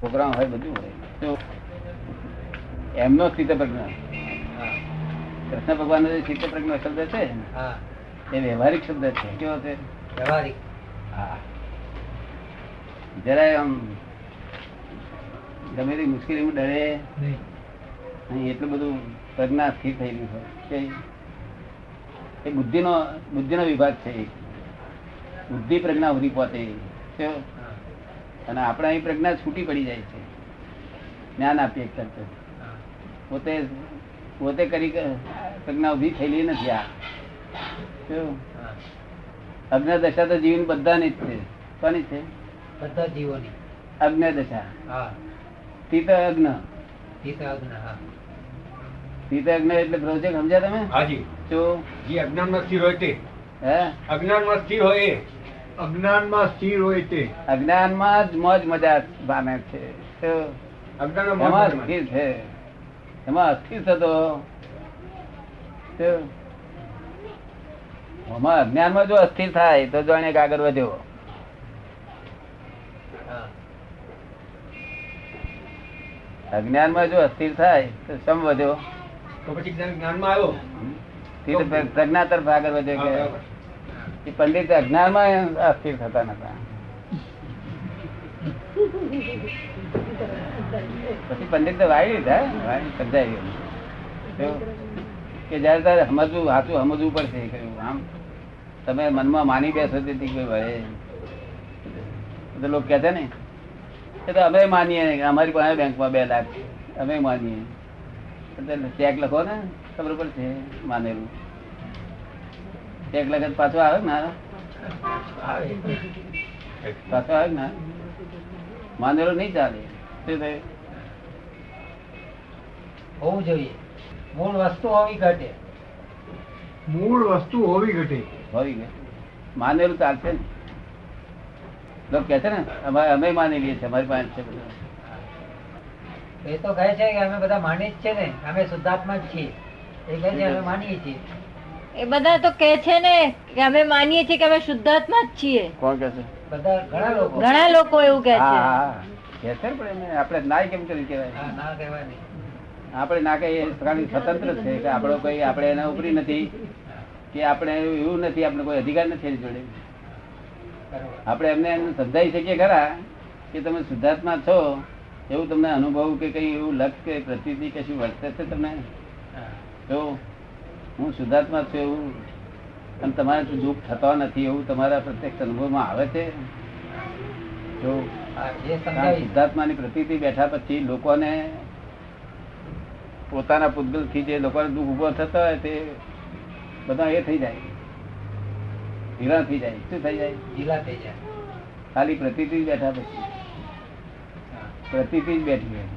Programme હોય બધું હોય તો એમનો સ્થિત પ્રજ્ઞા કૃષ્ણ ભગવાન નો જે સ્થિત પ્રજ્ઞા શબ્દ છે એ વ્યવહારિક શબ્દ છે. કેવો છે? વ્યવહારિક. હા, જરાય આમ ગમે તે મુશ્કેલીમાં ડરે નહીં. એટલું બધું પ્રજ્ઞા સ્થિર થયેલી હોય કે એ બુદ્ધિનો વિભાગ છે. બુદ્ધિ પ્રજ્ઞા સુધી પહોંચે છે અને આપણે અહીં પ્રજ્ઞા છૂટી પડી જાય છે. જ્ઞાન આપીએ કરતા પોતે કરી પ્રજ્ઞા ઉભી થયેલી નથી. આ અજ્ઞ દશા તો જીવન બધાની જ છે. કોની છે? બધા જીવોની અજ્ઞ દશા. સ્થિત અજ્ઞ. સ્થિત અજ્ઞ એટલે પ્રોજેક્ટ સમજ્યા તમે? હાજી. જો જે અજ્ઞાનમાં સ્થિર હોય તે. હે? અજ્ઞાનમાં સ્થિર હોય એ. અજ્ઞાનમાં સ્થિર હોય તે. અજ્ઞાનમાં જ મોજ મજા પામે છે. અજ્ઞાનમાં એમાં સ્થિર છે. એમાં અસ્થિર થતો અજ્ઞાનમાં જો અસ્થિર થાય તો જાણે આગળ વધ્યો. અજ્ઞાનમાં જો અસ્થિર થાય તો સમ વધ્યો. તો પછી જ્ઞાનમાં આવ્યો પ્રજ્ઞા તરફ આગળ વધ્યો. કે પંડિત અજ્ઞાનમાં અસ્થિર થતા નતા. પછી પંડિત તો વાળી લીધા, સમજાય ગયું કે જયારે તારે સમજવું સાચું સમજવું પડશે. કહ્યું આમ તમે મનમાં માની બેસો તેથી કોઈ વળે તો લોકો કહે છે ને એ તો અમે માનીએ, અમારી પાસે બેંકમાં 2 લાખ અમે માનીએ. ચેક લખો ને ખબર પડશે માનેલું. ચેક લખે પાછો આવે ને પાછો આવે ને માનેલું નહીં ચાલે. શું થયું? હોવું જોઈએ. મૂળ વસ્તુ હોવી ઘટે. મૂળ વસ્તુ હોવી ઘટે. હોવી ગઈ માનેલું ચાલશે ને. લોકો કે છે ને અમે માની લઈએ છીએ, અમારી પાસે છે બધું. એ તો કહે છે કે અમે બધા માની જ છે ને, અમે શુદ્ધાત્મા જ છીએ. એ કહે છે અમે માનીએ છીએ. એ બધા તો કે છે ને કે અમે માનીએ છીએ કે અમે શુદ્ધાત્મા જ છીએ. કોણ કે છે? બધા ઘણા લોકો એવું કે છે. કે છે પણ આપણે નાય કેમ કરી કહેવાય? ના કહેવાય નહીં. આપણે ના કહીએ સ્વતંત્ર છે કે આપણો કોઈ આપણે એના ઉપરી નથી કે આપણે એવું નથી, આપણે કોઈ અધિકાર નથી એની જોડે. આપણે એમને સમજાવી શકીએ ખરા કે તમે શુદ્ધાત્મા છો એવું તમને અનુભવ કે કઈ એવું લક્ષ કે પ્રતિથી કશું વર્તે છે તમને? જો હું શુદ્ધાત્મા છું એવું અને તમારે દુઃખ થતો નથી એવું તમારા પ્રત્યક્ષ અનુભવમાં આવે છે? જો શુદ્ધાત્માની પ્રતિથી બેઠા પછી લોકોને પોતાના પૂતગલ થી જે લોકોને દુઃખ ઉભો થતો હોય તે બધા એ થઈ જાય, ઢીલા થઈ જાય. શું થઈ જાય? ઢીલા થઈ જાય. ખાલી પ્રતિથી બેઠા પછી પ્રતિથી જ બેઠી હોય.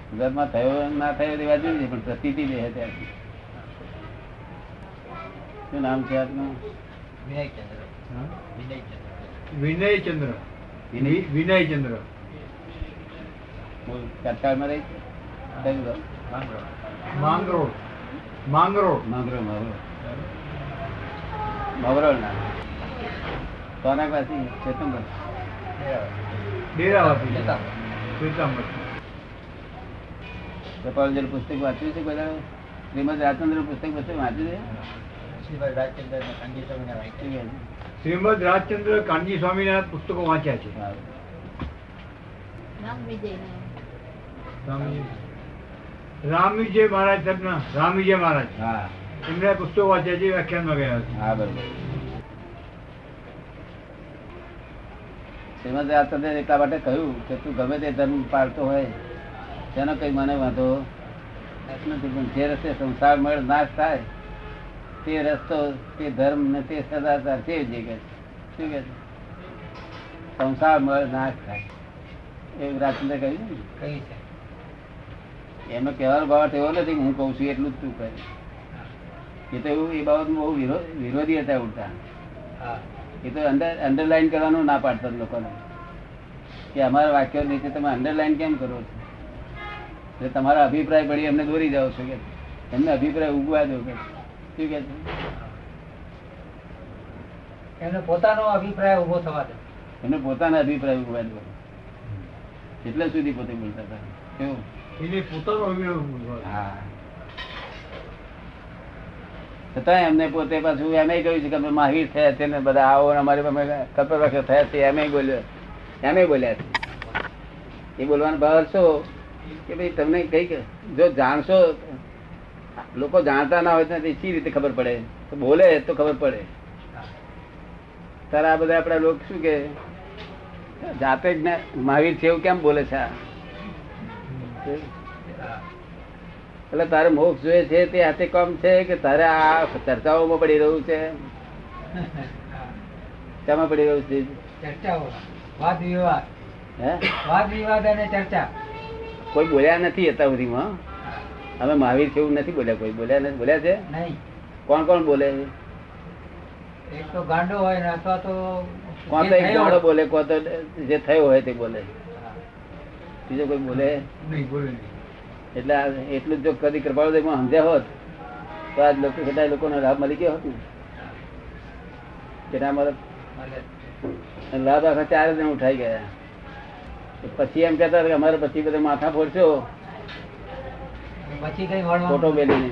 સુધાર્થમાં થયો ના થયો એ વાત જોઈએ પણ પ્રતિથી બેસે ત્યારથી. શું નામ છે આપનું? વિનયચંદ્ર. વિનયચંદ્ર. તત્કાળમાં રહી છે માંગરોળ. માંગરોળ. માંગરોળ માંગરોળ ના કોના પાસે? ચેતનભાઈ ડેરાવાથી. શ્વેતાંબર. કપાલજલ પુસ્તક વાંચ્યું છે બધા? શ્રીમદ રાજચંદ્ર પુસ્તક વાંચ્યું છે? શ્રીમદ રાજચંદ્ર કાનજી સ્વામિનારાયણ પુસ્તકો વાંચ્યા છે. રામવિજય મહારાજ સાહેબના રામવિજય મહારાજ હા એમના પુસ્તકો વાંચ્યા છે, વ્યાખ્યાનમાં ગયા છે. હા બરોબર. શ્રીમદ રાજચંદ્ર એટલા માટે કહ્યું કે તું ગમે તે ધર્મ પાળતો હોય તેનો કઈ મને વાંધો નથી, પણ જે રસ્તે સંસાર મળે નાશ થાય તે રસ્તો તે ધર્મ ને તે સદાચાર તે જ કે શું કે સંસાર મળે નાશ થાય એવું રાજચંદ્ર કહ્યું ને. કઈ છે એમનો કહેવાનો બાબત એવો નથી કે હું કઉ છું એટલું જ તું કહે. એ તો એવું એ બાબતમાં બહુ વિરોધી હતા ઉલટા. એ તો અંડરલાઈન કરવાનું ના પાડતા લોકોને કે અમારા વાક્યો નીચે તમે અંડરલાઈન કેમ કરો છો? એટલે તમારા અભિપ્રાય પડી એમને દોરી જાઓ છો કે એમને અભિપ્રાય ઉગવા દો કે શું કે છે? એનો પોતાનો અભિપ્રાય ઉભો થવા દે. એમને પોતાના અભિપ્રાય ઉગવા દો. એટલે સુધી પોતે બોલતા હતા. કેવું? એને પોતાનો અભિનવ બોલવાનો. હા. છતાં એમને પોતે પાછું એમ કહ્યું છે કે અમે મહાવીર થયા છે ને બધા આવો ને અમારી અમે કલ્પવૃક્ષ થયા છે એમ બોલ્યા છે. એ બોલવાનો ભાવ શું કે ભાઈ તમને કઈક જો જાણશો, લોકો જાણતા ના હોય તો સી રીતે ખબર પડે, તો બોલે તો ખબર પડે. તારે આ બધા આપડા લોકો શું કે જાતે જ મહાવીર છે એવું કેમ બોલે છે? એટલે તારે મોક્ષ જોઈએ છે તે હાથે કામ છે કે તારે આ ચર્ચાઓમાં પડી રહ્યું છે? શામાં પડી રહ્યું છે? ચર્ચાઓ, વાદ વિવાદ, હે? વાદ વિવાદ અને ચર્ચા. કોઈ બોલ્યા નથી અત્યાર સુધીમાં. અમે મહાવીર છે એવું નથી બોલ્યા. કોઈ બોલ્યા નથી? બોલ્યા છે? નહીં. કોણ કોણ બોલે? એક તો ગાંડો હોય ને અથવા તો કોણ તો એક ગાંડો બોલે, કોણ તો જે થયો હોય તે બોલે. બીજો કોઈ બોલે નહીં, બોલે નહીં. એટલે એટલું જ જો કદી કૃપાળુદેવમાં સમજ્યા હોત તો આજ લોકો કેટલા લોકોનો લાભ મળી ગયો હોત ને. કેટલા અમારો લાભ આખા 4 જણ ઉઠાઈ ગયા. પછી એમ કેતા કે અમારે પછી બધા માથા ફોડશો પછી કઈ વળવાનું ફોટો બેલીને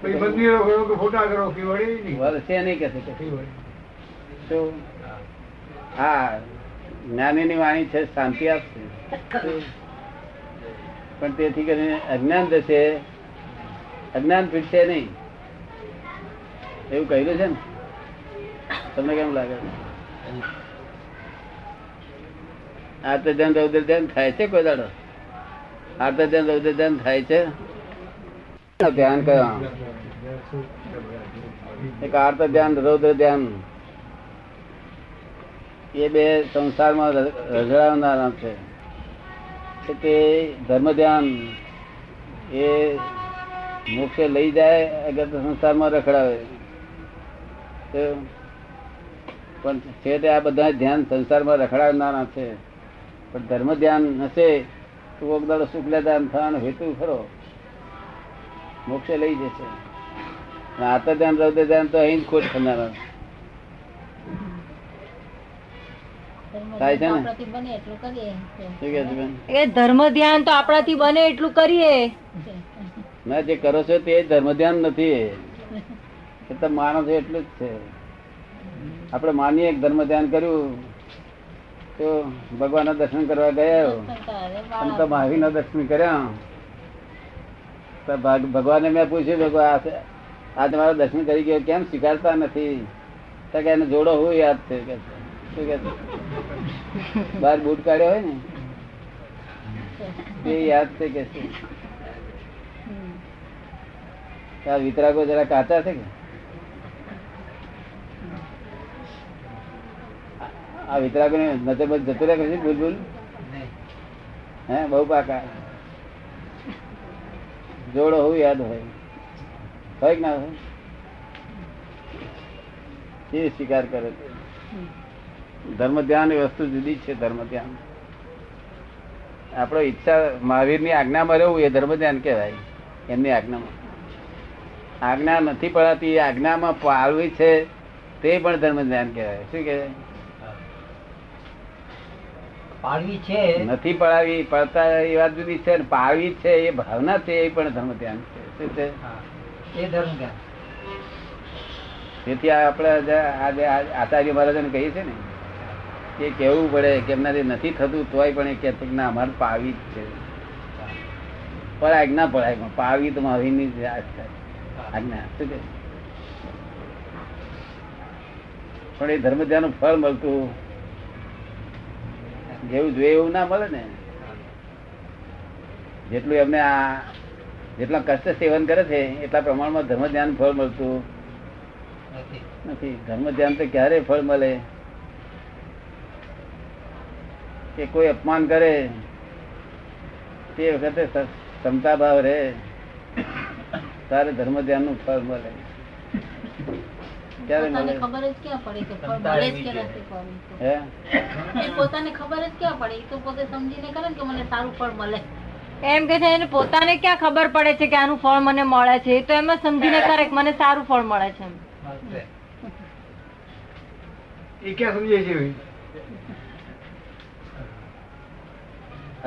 પછી મંદિરો કરો કે ફોટા કરો કે વળે નહીં. વર્ષે નહીં કે કઈ વળે. શું? હા, જ્ઞાનીની વાણી છે, શાંતિ આપશે. પણ તેથી કરીને અજ્ઞાન થશે, અજ્ઞાન પીડશે નહીં એવું કહેલું છે ને. તમને કેમ લાગે? આર્ત ધ્યાન રૌદ્ર ધ્યાન થાય છે કોઈ દાડો? આર્ત ધ્યાન રૌદ્ર ધ્યાન થાય છે? ધ્યાન કયા? એક આર્ત ધ્યાન, રૌદ્ર ધ્યાન, એ બે સંસારમાં રઝળાવનારા છે. તે ધર્મ ધ્યાન એ મોક્ષે લઈ જાય અગર તો સંસારમાં રખડાવે. પણ છે તે આ બધા ધ્યાન સંસારમાં રખડાવનારા છે. પણ ધર્મ ધ્યાન હશે તો કોક દાડો શુક્લ ધ્યાન થવાનો હેતુ ખરો, મોક્ષે લઈ જશે. આર્ત ધ્યાન, રૌદ્ર ધ્યાન તો અહીં જ ખોટ થનારા થાય છે ને. શું કહે છે બેન? એ ધર્મ ધ્યાન તો આપણાથી બને એટલું કરીએ. ના, જે કરો છો તે ધર્મ ધ્યાન નથી. એ તો માનો છો એટલું જ છે. આપણે માનીએ ધર્મ ધ્યાન કર્યું તો ભગવાન ના દર્શન કરવા ગયા અને તો મહાવીર ના દર્શન કર્યા. તો ભગવાનને મેં પૂછ્યું, ભગવાન આ તમારા દર્શન કરી ગયો કેમ સ્વીકારતા નથી? તો કે એને જોડો હું યાદ છે કે શું કે બહાર બૂટ કાઢ્યો હોય ને તે યાદ છે કે શું? વિતરાગો જરા કાચા છે કે આ વિતરાગો ને નજર બધ જતું રહે પછી બુલબુલ હે બહુ પાકા જોડો હું યાદ હોય કે ના હોય એ સ્વીકાર કરે છે. ધર્મ ધ્યાન એ વસ્તુ જુદી છે. ધર્મ ધ્યાન આપડો ઈચ્છા મહાવીર ની આજ્ઞામાં રહેવું એ ધર્મ ધ્યાન કહેવાય. એમની આજ્ઞામાં આજ્ઞા નથી પડાતી, આજ્ઞામાં પાળવી છે તે પણ ધર્મ ધ્યાન કહેવાય. શું કહેવાય? પાડવી છે નથી પડાવી, પડતા એ વાત જુદી છે. પાળવી છે એ ભાવના છે એ પણ ધર્મ ધ્યાન છે. શું છે? એ ધર્મ ધ્યાન. તેથી આપણે આજે આચાર્ય મહારાજને કહીએ છીએ ને કે કેવું પડે કે એમનાથી નથી થતું તોય પણ એ કહે છે કે ના અમારે પાવી જ છે. પડાય ના પડાય પણ પાવી તો મહાવીરની જ આજ્ઞા. શું કે પણ એ ધર્મ ધ્યાનનું ફળ મળતું જેવું જોઈએ એવું ના મળે ને. જેટલું એમને આ જેટલા કષ્ટ સેવન કરે છે એટલા પ્રમાણમાં ધર્મ ધ્યાન ફળ મળતું નથી. ધર્મ ધ્યાન તો ક્યારે ફળ મળે કે કોઈ અપમાન કરે તે વખતે ક્ષમતા ભાવ રહે તારે ધર્મ ધ્યાન નું ફળ મળે. ક્યારે મળે? ખબર જ ક્યાં પડે કે ફળ મળે જ કે નથી ફળ? પોતાને ખબર જ ક્યાં પડે? એ તો પોતે સમજીને કરે ને કે મને સારું ફળ મળે. એમ કે છે એને પોતાને ક્યાં ખબર પડે છે કે આનું ફળ મને મળે છે? એ તો એમ જ સમજીને કરે કે મને સારું ફળ મળે છે. એ ક્યાં સમજે છે?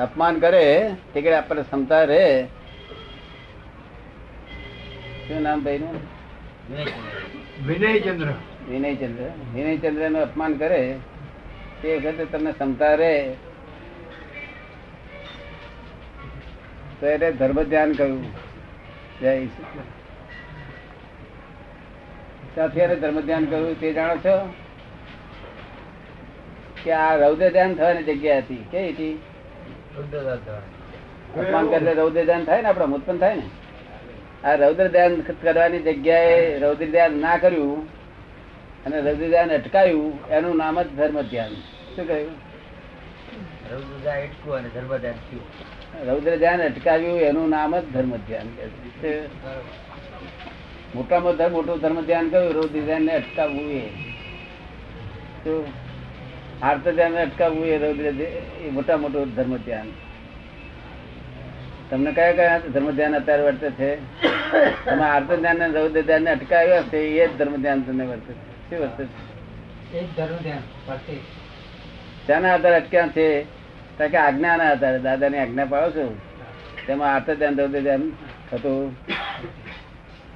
અપમાન કરે તે કે આપણને ક્ષમતા રહે. શું નામ ભાઈનું? વિનયચંદ્ર. વિનયચંદ્ર નું અપમાન કરે તે વખતે તમને ક્ષમતા રહે તો એટલે ધર્મ ધ્યાન કહ્યું. જય શ્રી સાથે ધર્મ ધ્યાન કહ્યું તે જાણો છો કે આ રૌદ્ર ધ્યાન થવાની જગ્યા હતી. કેવી હતી? અપમાન કરે રૌદ્ર ધ્યાન થાય ને, આપડે ઉત્પન્ન થાય ને. આ રૌદ્ર ધ્યાન કરવાની જગ્યાએ રૌદ્ર ધ્યાન ના કર્યું અને રૌદ્ર ધ્યાન અટકાયું, એનું નામ જ ધર્મ ધ્યાન. શું કહ્યું? રૌદ્ર ધ્યાન અટકાવ્યું એનું નામ જ ધર્મ ધ્યાન. મોટામાં મોટું ધર્મ ધ્યાન કયું? રૌદ્ર ધ્યાન ને અટકાવવું. એ શું આર્ત ધ્યાન અટકાવવું એ રૌદ્ર એ મોટા મોટું ધર્મ ધ્યાન. તમને કયા કયા ધર્મ ધ્યાન અત્યારે વર્તે છે? તમે આર્ત ધ્યાન ને રૌદ્ર ધ્યાન ને અટકાવ્યા છે, એ જ ધર્મ ધ્યાન તમને વર્તે છે. શું વર્તે છે? શાના આધારે અટક્યા છે? કારણ કે આજ્ઞા ના આધારે. દાદા ની આજ્ઞા પાડો છો તેમાં આર્ત ધ્યાન રૌદ્ર ધ્યાન થતું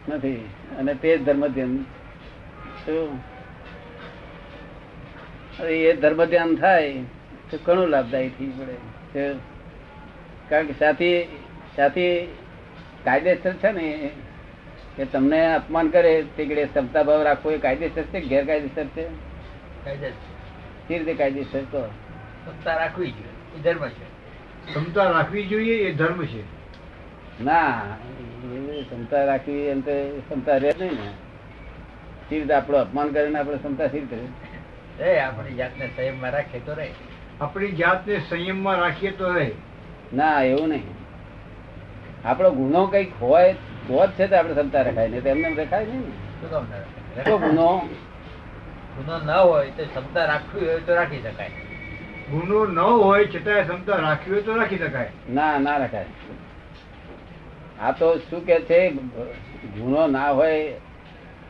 નથી, અને તે જ ધર્મ ધ્યાન. શું એ ધર્મ ધ્યાન થાય તો ઘણું લાભદાયી થઈ પડે. કારણ કે સાથી કાયદેસર છે ને, કે તમને અપમાન કરે તે ક્ષમતા ભાવ રાખવો એ કાયદેસર છે, ગેરકાયદેસર છે? કેવી રીતે કાયદેસર? તો ક્ષમતા રાખવી જોઈએ, એ ધર્મ છે. ક્ષમતા રાખવી જોઈએ, એ ધર્મ છે. ના, ક્ષમતા રાખવી એમ તો ક્ષમતા રહે નહીં ને. સી રીતે આપણું અપમાન કરીને આપણે ક્ષમતા સી રીતે? આપણી જાતને સંયમમાં રાખીએ તો રહે. આપણી જાતને સંયમમાં રાખીએ તો રહે. ના, એવું નહીં. આપણો ગુનો કઈક હોય તો જ છે તો આપણે ક્ષમતા રખાય, નહીં તો એમને રખાય નહીં ને. તો ગુનો ન હોય તો ક્ષમતા રાખવી હોય તો રાખી શકાય. ગુનો ન હોય છતાં ક્ષમતા રાખવી હોય તો રાખી શકાય. ના, ના રખાય. આ તો શું કે છે, ગુનો ના હોય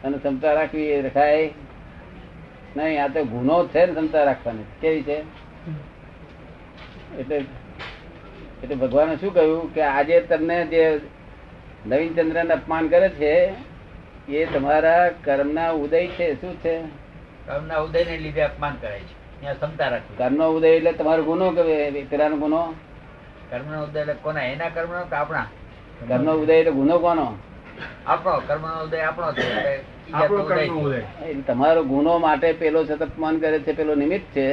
અને ક્ષમતા રાખવી એ રખાય નહીં. આ તો ગુનો છે ને ક્ષમતા રાખવાની. કેવી છે? એટલે ભગવાને શું કહ્યું કે આજે તમને જે નવીનચંદ્ર ને અપમાન કરે છે એ તમારા કર્મના ઉદય છે. શું છે? કર્મના ઉદય ને લીધે અપમાન કરે છે. ત્યાં ક્ષમતા રાખવી. કર્મનો ઉદય એટલે તમારો ગુનો કે પેલાનો ગુનો? કર્મનો ઉદય એટલે કોના? એના કર્મનો કે આપણા? કર્મનો ઉદય એટલે ગુનો કોનો? આપણો. કર્મનો ઉદય આપણો છે. આપણો કર્મનો ઉદય. એટલે તમારો ગુનો માટે પેલો છે અપમાન કરે છે, પેલો નિમિત્ત છે.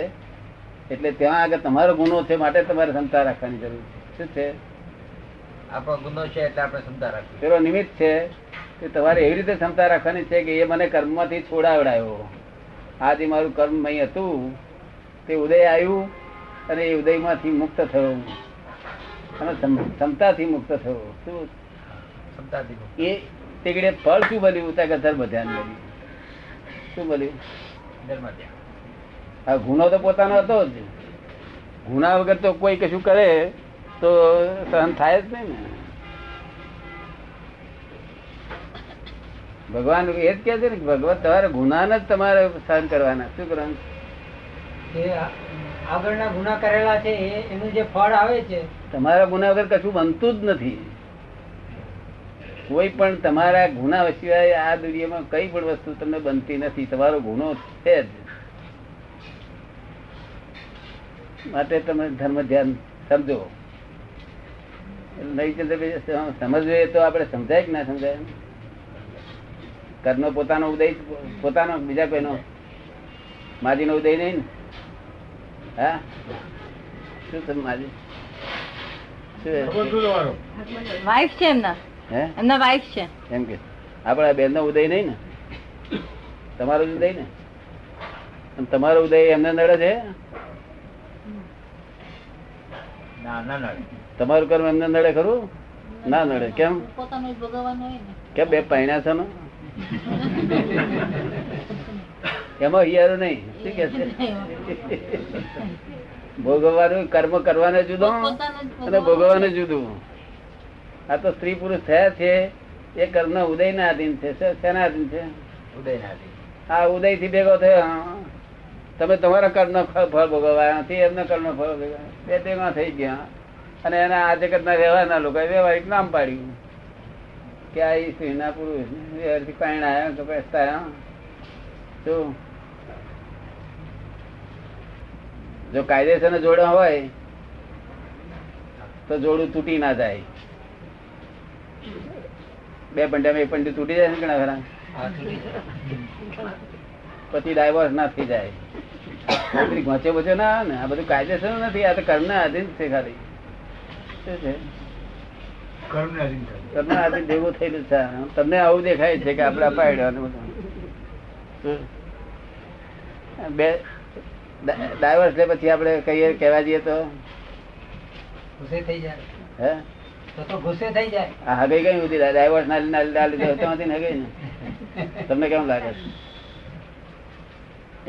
એટલે ત્યાં આગળ તમારો ગુનો છે માટે તમારે ક્ષમતા રાખવાની જરૂર છે. શું છે? આપણો ગુનો છે એટલે આપણે ક્ષમતા રાખવી. પેલો નિમિત્ત છે કે તમારે એવી રીતે ક્ષમતા રાખવાની છે કે એ મને કર્મમાંથી છોડાવડાયો. આજે મારું કર્મ અહીં હતું તે ઉદય આવ્યું અને એ ઉદયમાંથી મુક્ત થયો અને ક્ષમતાથી મુક્ત થયો. શું ક્ષમતાથી? એ તે ફળ શું બન્યું? ત્યાં ધર્મ ધ્યાન બન્યું. શું બન્યું? ધર્મ ધ્યાન. આ ગુનો તો પોતાનો હતો જ. ગુના વગર તો કોઈ કશું કરે તો સહન થાય જ નહીં ને. ભગવાન એ જ કે છે ને, ભગવાન તમારે ગુના જ તમારે સહન કરવાના. શું કરવાનું? આગળના ગુના કરેલા છે એનું જે ફળ આવે છે. તમારા ગુના વગર કશું બનતું જ નથી. કોઈ પણ તમારા ગુના સિવાય આ દુનિયામાં કઈ પણ વસ્તુ તમને બનતી નથી. તમારો ગુનો છે જ. માટે તમે ધર્મ ધ્યાન સમજો. સમજવું તો આપણે સમજાય કે ના સમજાય? કર્મનો પોતાનો ઉદય પોતાનો, બીજા કોઈનો? માજી નો ઉદય નહીં ને? હા, શું તમે માજી? વાઇફ છે એમના. હે, એમના વાઇફ છે. એમ કે આપડા બેન નો ઉદય નહીં ને? તમારો જ ઉદય ને? તમારો ઉદય એમને નડે છે? તમારું કર્મ એમને નડે ખરું? ના નડે. કેમ? પોતાનું જ ભોગવવાનું હોય ને. કેમ? બે પૈણા છે ને એમાં હિયારું નહીં. શું કે છે? ભોગવવાનું કર્મ કરવાને જુદું અને ભોગવવાનું જુદું. આ તો સ્ત્રી પુરુષ થયા છે એ કર્મ ના ઉદય ના આધીન છે. શેના આધીન છે? ઉદય ના આધીન. આ ઉદય થી ભેગો થયો. તમે તમારા કર્મ નો ફળ ભોગવવા નથી, એમના કર્મ નો ફળ ભેગા બે ભેગા થઈ ગયા. અને એના આ જગતના વ્યવહારના લોકોએ વ્યવહારિક નામ પાડ્યું કે આ સ્ત્રીના પુરુષ વ્યવહારથી પાણી કે બેસતા શું. જો કાયદેસર જોડો હોય તો જોડું તૂટી ના જાય. બે પંડ્યામાં એક પંડી તૂટી જાય ને ઘણા ખરા, પછી ડાયવોર્સ ના થઈ જાય. ઘોંચે બોચે ના આવે ને. આ બધું કાયદેસર નથી, આ તો કર્મના આધીન છે. ખાલી શું છે? કર્મના આધીન ભેગું થયેલું છે. તમને આવું દેખાય છે કે આપડે અપાડ્યો બે ડાયવર્સ લે પછી આપડે કહીએ કહેવા જઈએ તો ગુસ્સે થઈ જાય. હે તો ગુસ્સે થઈ જાય. હા હગઈ કઈ હતી ડાયવર્સ ના લીધે હગઈ ને. તમને કેમ લાગે?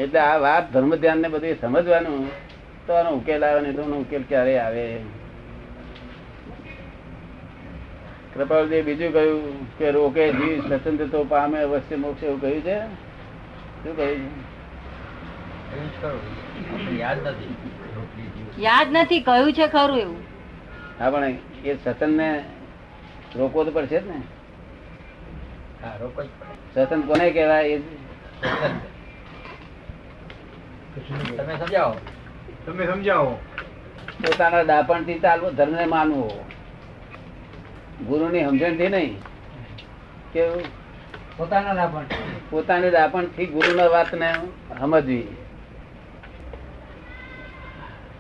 એટલે આ વાત ધર્મ ધ્યાન ને બધું સમજવાનું તો આનો ઉકેલ આવે ને તો ઉકેલ ક્યારે આવે. કૃપાળુદેવ બીજું કહ્યું કે રોકે જીવ સ્વતંત્ર તો પામે અવશ્ય મોક્ષ એવું કહ્યું છે. શું કહ્યું છે? યાદ નથી કહ્યું છે ખરું એવું. હા પણ એ સતન ને રોકવો તો પડશે જ ને. સતન કોને કહેવાય? તમે સમજાવો. પોતાના દાપણ થી ચાલવો, ધર્મ ને માનવો, ગુરુ ની સમજણ થી નહીં. કેવું? પોતાની દાપણ થી ગુરુ ના વાત ને સમજવી.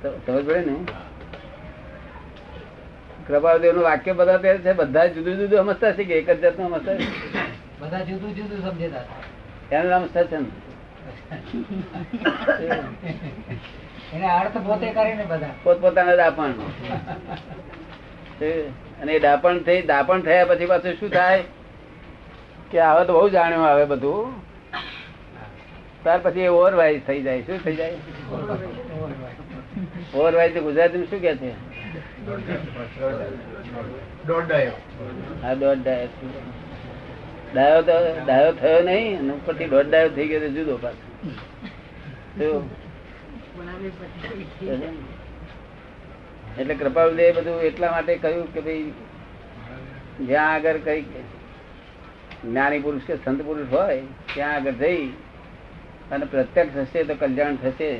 સમજ પડે ને. કૃપાળુદેવ નું વાક્ય બધા તે છે, બધા જુદું જુદું સમજતા છે કે એક જ જાતનું સમજતા? બધા જુદું જુદું સમજતા. એનું નામ સચન. એને અર્થ પોતે કરીને બધા પોતપોતાના દાપણ. અને એ દાપણ થયા પછી પાછું શું થાય કે હવે તો બહુ જાણ્યું આવે બધું. ત્યાર પછી એ ઓવરવાઇઝ થઈ જાય. શું થઈ જાય? ઓવરવાઇઝ ગુજરાતી શું કે છે? હા, દોઢ ડાયો થયો નહીં, ઉપરથી દોઢ ડાયો થઈ ગયો જુદો પાછો. એટલે કૃપાળુદેવ બધું એટલા માટે કહ્યું કે ભાઈ જ્યાં આગળ કઈ જ્ઞાની પુરુષ કે સંત પુરુષ હોય ત્યાં આગળ જઈ અને પ્રત્યક્ષ હશે તો કલ્યાણ થશે,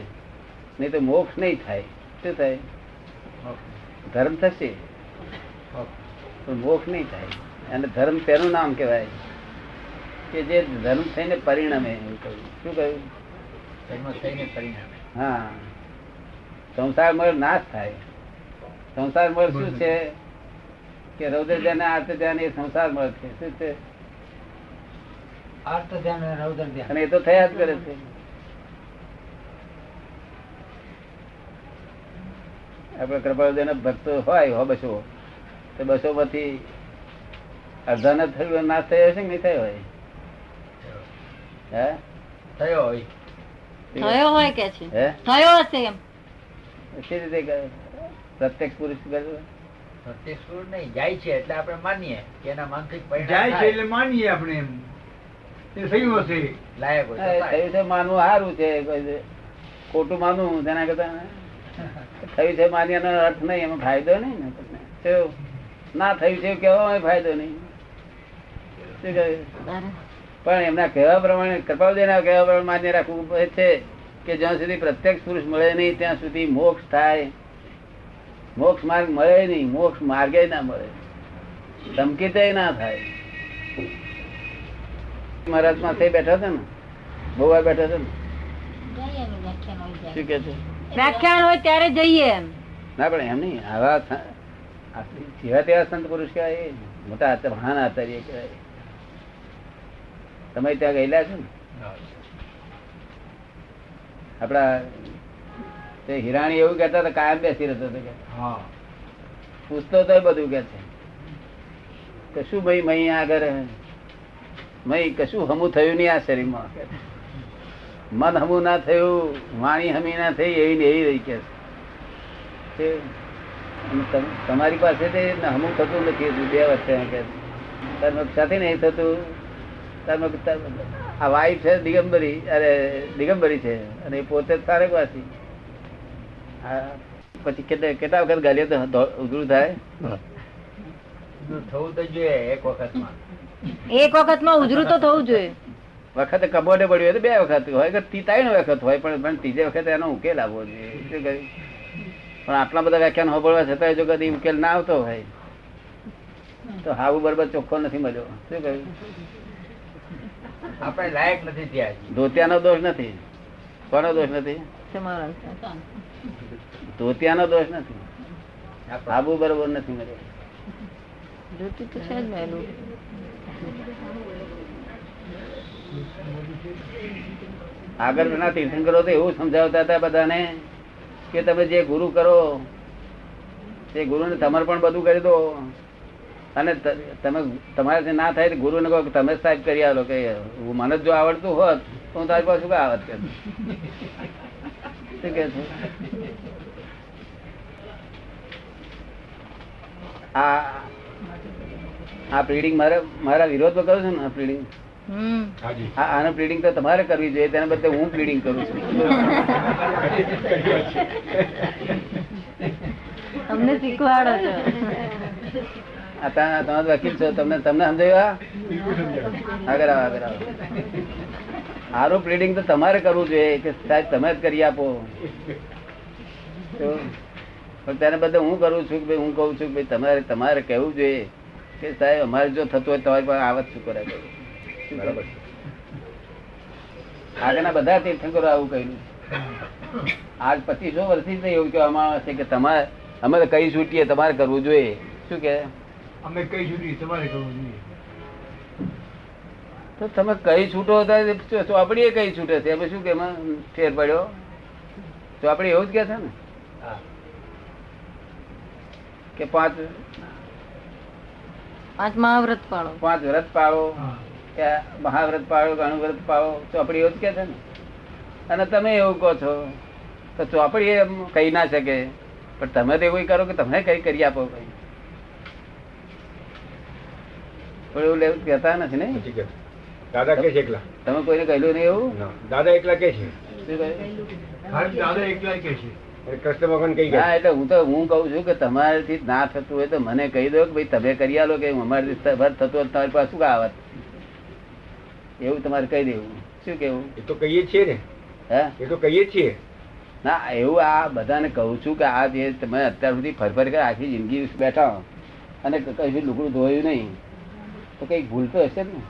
નહીં તો મોક્ષ નહીં થાય. શું થાય? ધર્મ થશે પણ મોક્ષ નહીં થાય. અને ધર્મ તેનું નામ કહેવાય કે જે ધર્મ થઈને પરિણમે. એવું કહ્યું. શું કહ્યું? હા, સંસાર મળે નાશ થાય. સંસાર મળે શું છે કે રૌદ્ર ધ્યાન આર્ત ધ્યાન એ સંસાર મળે છે. શું છે? અર્થ ધ્યાન અને રૌદ્ર ધ્યાન. અને એ તો થયા જ કરે છે. આપડે કૃપાળુદેવ ના ભક્તો હોય બસો, તો બસો માંથી અડધા ને થયું નાશ થયો છે કે નહીં થયો હોય? હે થયો હોય. થયો હોય કે છે. હે થયો હશે એમ. સી રીતે પ્રત્યક્ષ પુરુષ પ્રત્યક્ષ પુરુષ નહીં, જાય છે એટલે આપણે માનીએ કે એના માનસિક પરિણામ જાય છે થાય. એટલે માનીએ આપણે એમ. એ થયું હશે. લાયક હોય તો થાય. થયું છે માનવું સારું છે, ખોટું માનવું તેના કરતા થયું છે માન્યાનો અર્થ નહીં, એમાં ફાયદો નહીં ને તમને. ના થયું છે કેવામાં ફાયદો નહીં. શું કહ્યું? પણ એમના કહેવા પ્રમાણે કૃપાળુદેવના કહેવા પ્રમાણે માન્ય રાખવું છે કે જ્યાં સુધી પ્રત્યક્ષ પુરુષ મળે નહીં ત્યાં સુધી મોક્ષ થાય. મોક્ષ માર્ગ મળે નહીં, મોક્ષ માર્ગે ના મળે, ધમકીતે ના થાય. મહારાજ માં બેઠા છે ને, બહુ વાર બેઠા છે ને. શું કે છે? વ્યાખ્યાન હોય ત્યારે જઈએ એમ. ના પણ એમ નહીં, આવા જેવા તેવા સંત પુરુષ કહેવાય, મોટા મહાન આચાર્ય કહેવાય. તમે ત્યાં ગયેલા છો ને? આપડા હિરાણી એવું કેતા હતા, કાયમ બેસી રહેતો હતો કે પૂછતો તો બધું કે છે કશું ભાઈ મહી આગળ મહી કશું હમું થયું નહીં આ શરીરમાં. મન હમું ના થયું, વાણી હમી ના થઈ, એવી ને એવી રહી કે છે. તમારી પાસે હમું થતું નથી 2 વર્ષે કે સાથે નહીં થતું. આ વાઈફ છે દિગંબરી, અરે દિગંબરી છે અને એ પોતે તારકવાસી. પછી કેટલા વખત ગાલીએ તો ઉઘરું થાય? થવું તો જોઈએ એક વખતમાં. એક વખતમાં ઉજરું તો થવું જોઈએ. વખત કબોડે પડ્યું હોય તો 2 વખત હોય કે 3 વખત હોય, પણ ત્રીજે વખતે એનો ઉકેલ આવવો જોઈએ. શું કહ્યું? પણ આટલા બધા વ્યાખ્યાન હોબળવા છતાં જો કદી ઉકેલ ના આવતો હોય તો હાવું બરોબર ચોખ્ખો નથી મળ્યો. શું કહ્યું? આપણે લાયક નથી ત્યાં. ધોતિયાનો દોષ નથી. કોનો દોષ નથી? ધોતિયાનો દોષ નથી. હાવું બરોબર નથી મળ્યો. આગળ ના તીર્થંકરો તો એવું સમજાવતા હતા બધાને કે તમે જે ગુરુ કરો તે ગુરુને સમર્પણ બધું કરી દો, અને તમે તમારાથી ના થાય તો ગુરુને કહો કે તમે સાહેબ કરી આલો, કે મને જો આવડતું હોત તો હું તારી પાસે શું આવત કે શું કે છે? આ પ્રીડિંગ મારા વિરોધમાં કરું છું ને, આ પ્રીડિંગ આનું પ્લીડિંગ તો તમારે કરવી જોઈએ, તેના બદલે હું પ્લીડિંગ કરું છું. તમને શીખવાડો છો. તમે વકીલ છો, તમને સમજાવ્યા? આગળ આવો, આગળ આવો. આનું પ્લીડિંગ તો તમારે કરવું જોઈએ કે સાહેબ તમે જ કરી આપો. પણ તેના બદલે હું કરું છું કે ભાઈ હું કઉ છું કે ભાઈ તમારે કહેવું જોઈએ કે સાહેબ અમારે જો થતું હોય તમારી પાસે આવત શું કરાય. આગળના બધા તીર્થંકરો આવું કહ્યું. આજ 2500 વર્ષથી એવું કહેવામાં આવે છે કે તમારે અમે તો કઈ છૂટીએ, તમારે કરવું જોઈએ. શું કે અમે કઈ છૂટીએ, તમારે કરવું જોઈએ. તો તમે કઈ છૂટો ચોપડીએ કઈ છૂટે છે, એમાં શું કે એમાં ફેર પડ્યો? ચોપડી એવું જ કે છે ને કે 5 મહાવ્રત પાળો, 5 વ્રત પાળો, કે મહાવ્રત પાળો, અણુવ્રત પાળો. ચોપડી એવું જ કે છે ને. અને તમે એવું કહો છો તો ચોપડી એમ કહી ના શકે, પણ તમે તો એવું કરો કે તમે કઈ કરી આપો. કઈ પણ એવું લેવું કહેતા નથી ને. દાદા કે છે એકલા, તમે કોઈને કહ્યું નહીં એવું? દાદા એકલા કે છે. શું કહ્યું? દાદા એકલા કે છે. કૃષ્ણ ભગવાન કઈ ગયા? એટલે હું કઉ છું કે તમારાથી ના થતું હોય તો મને કહી દો કે ભાઈ તમે કરી આલો, કે અમારાથી થતું હોય તમારી પાસે શું આવત, એવું તમારે કહી દેવું. શું કેવું? એ તો કહીએ છીએ ને. હે? એ તો કહીએ છીએ ના. એવું આ બધાને કહું છું કે આ જે તમે અત્યાર સુધી ફરફર કરી આખી જિંદગી બેઠા અને કઈ લુગડું ધોયું નહીં તો કઈક ભૂલ તો હશે જ ને.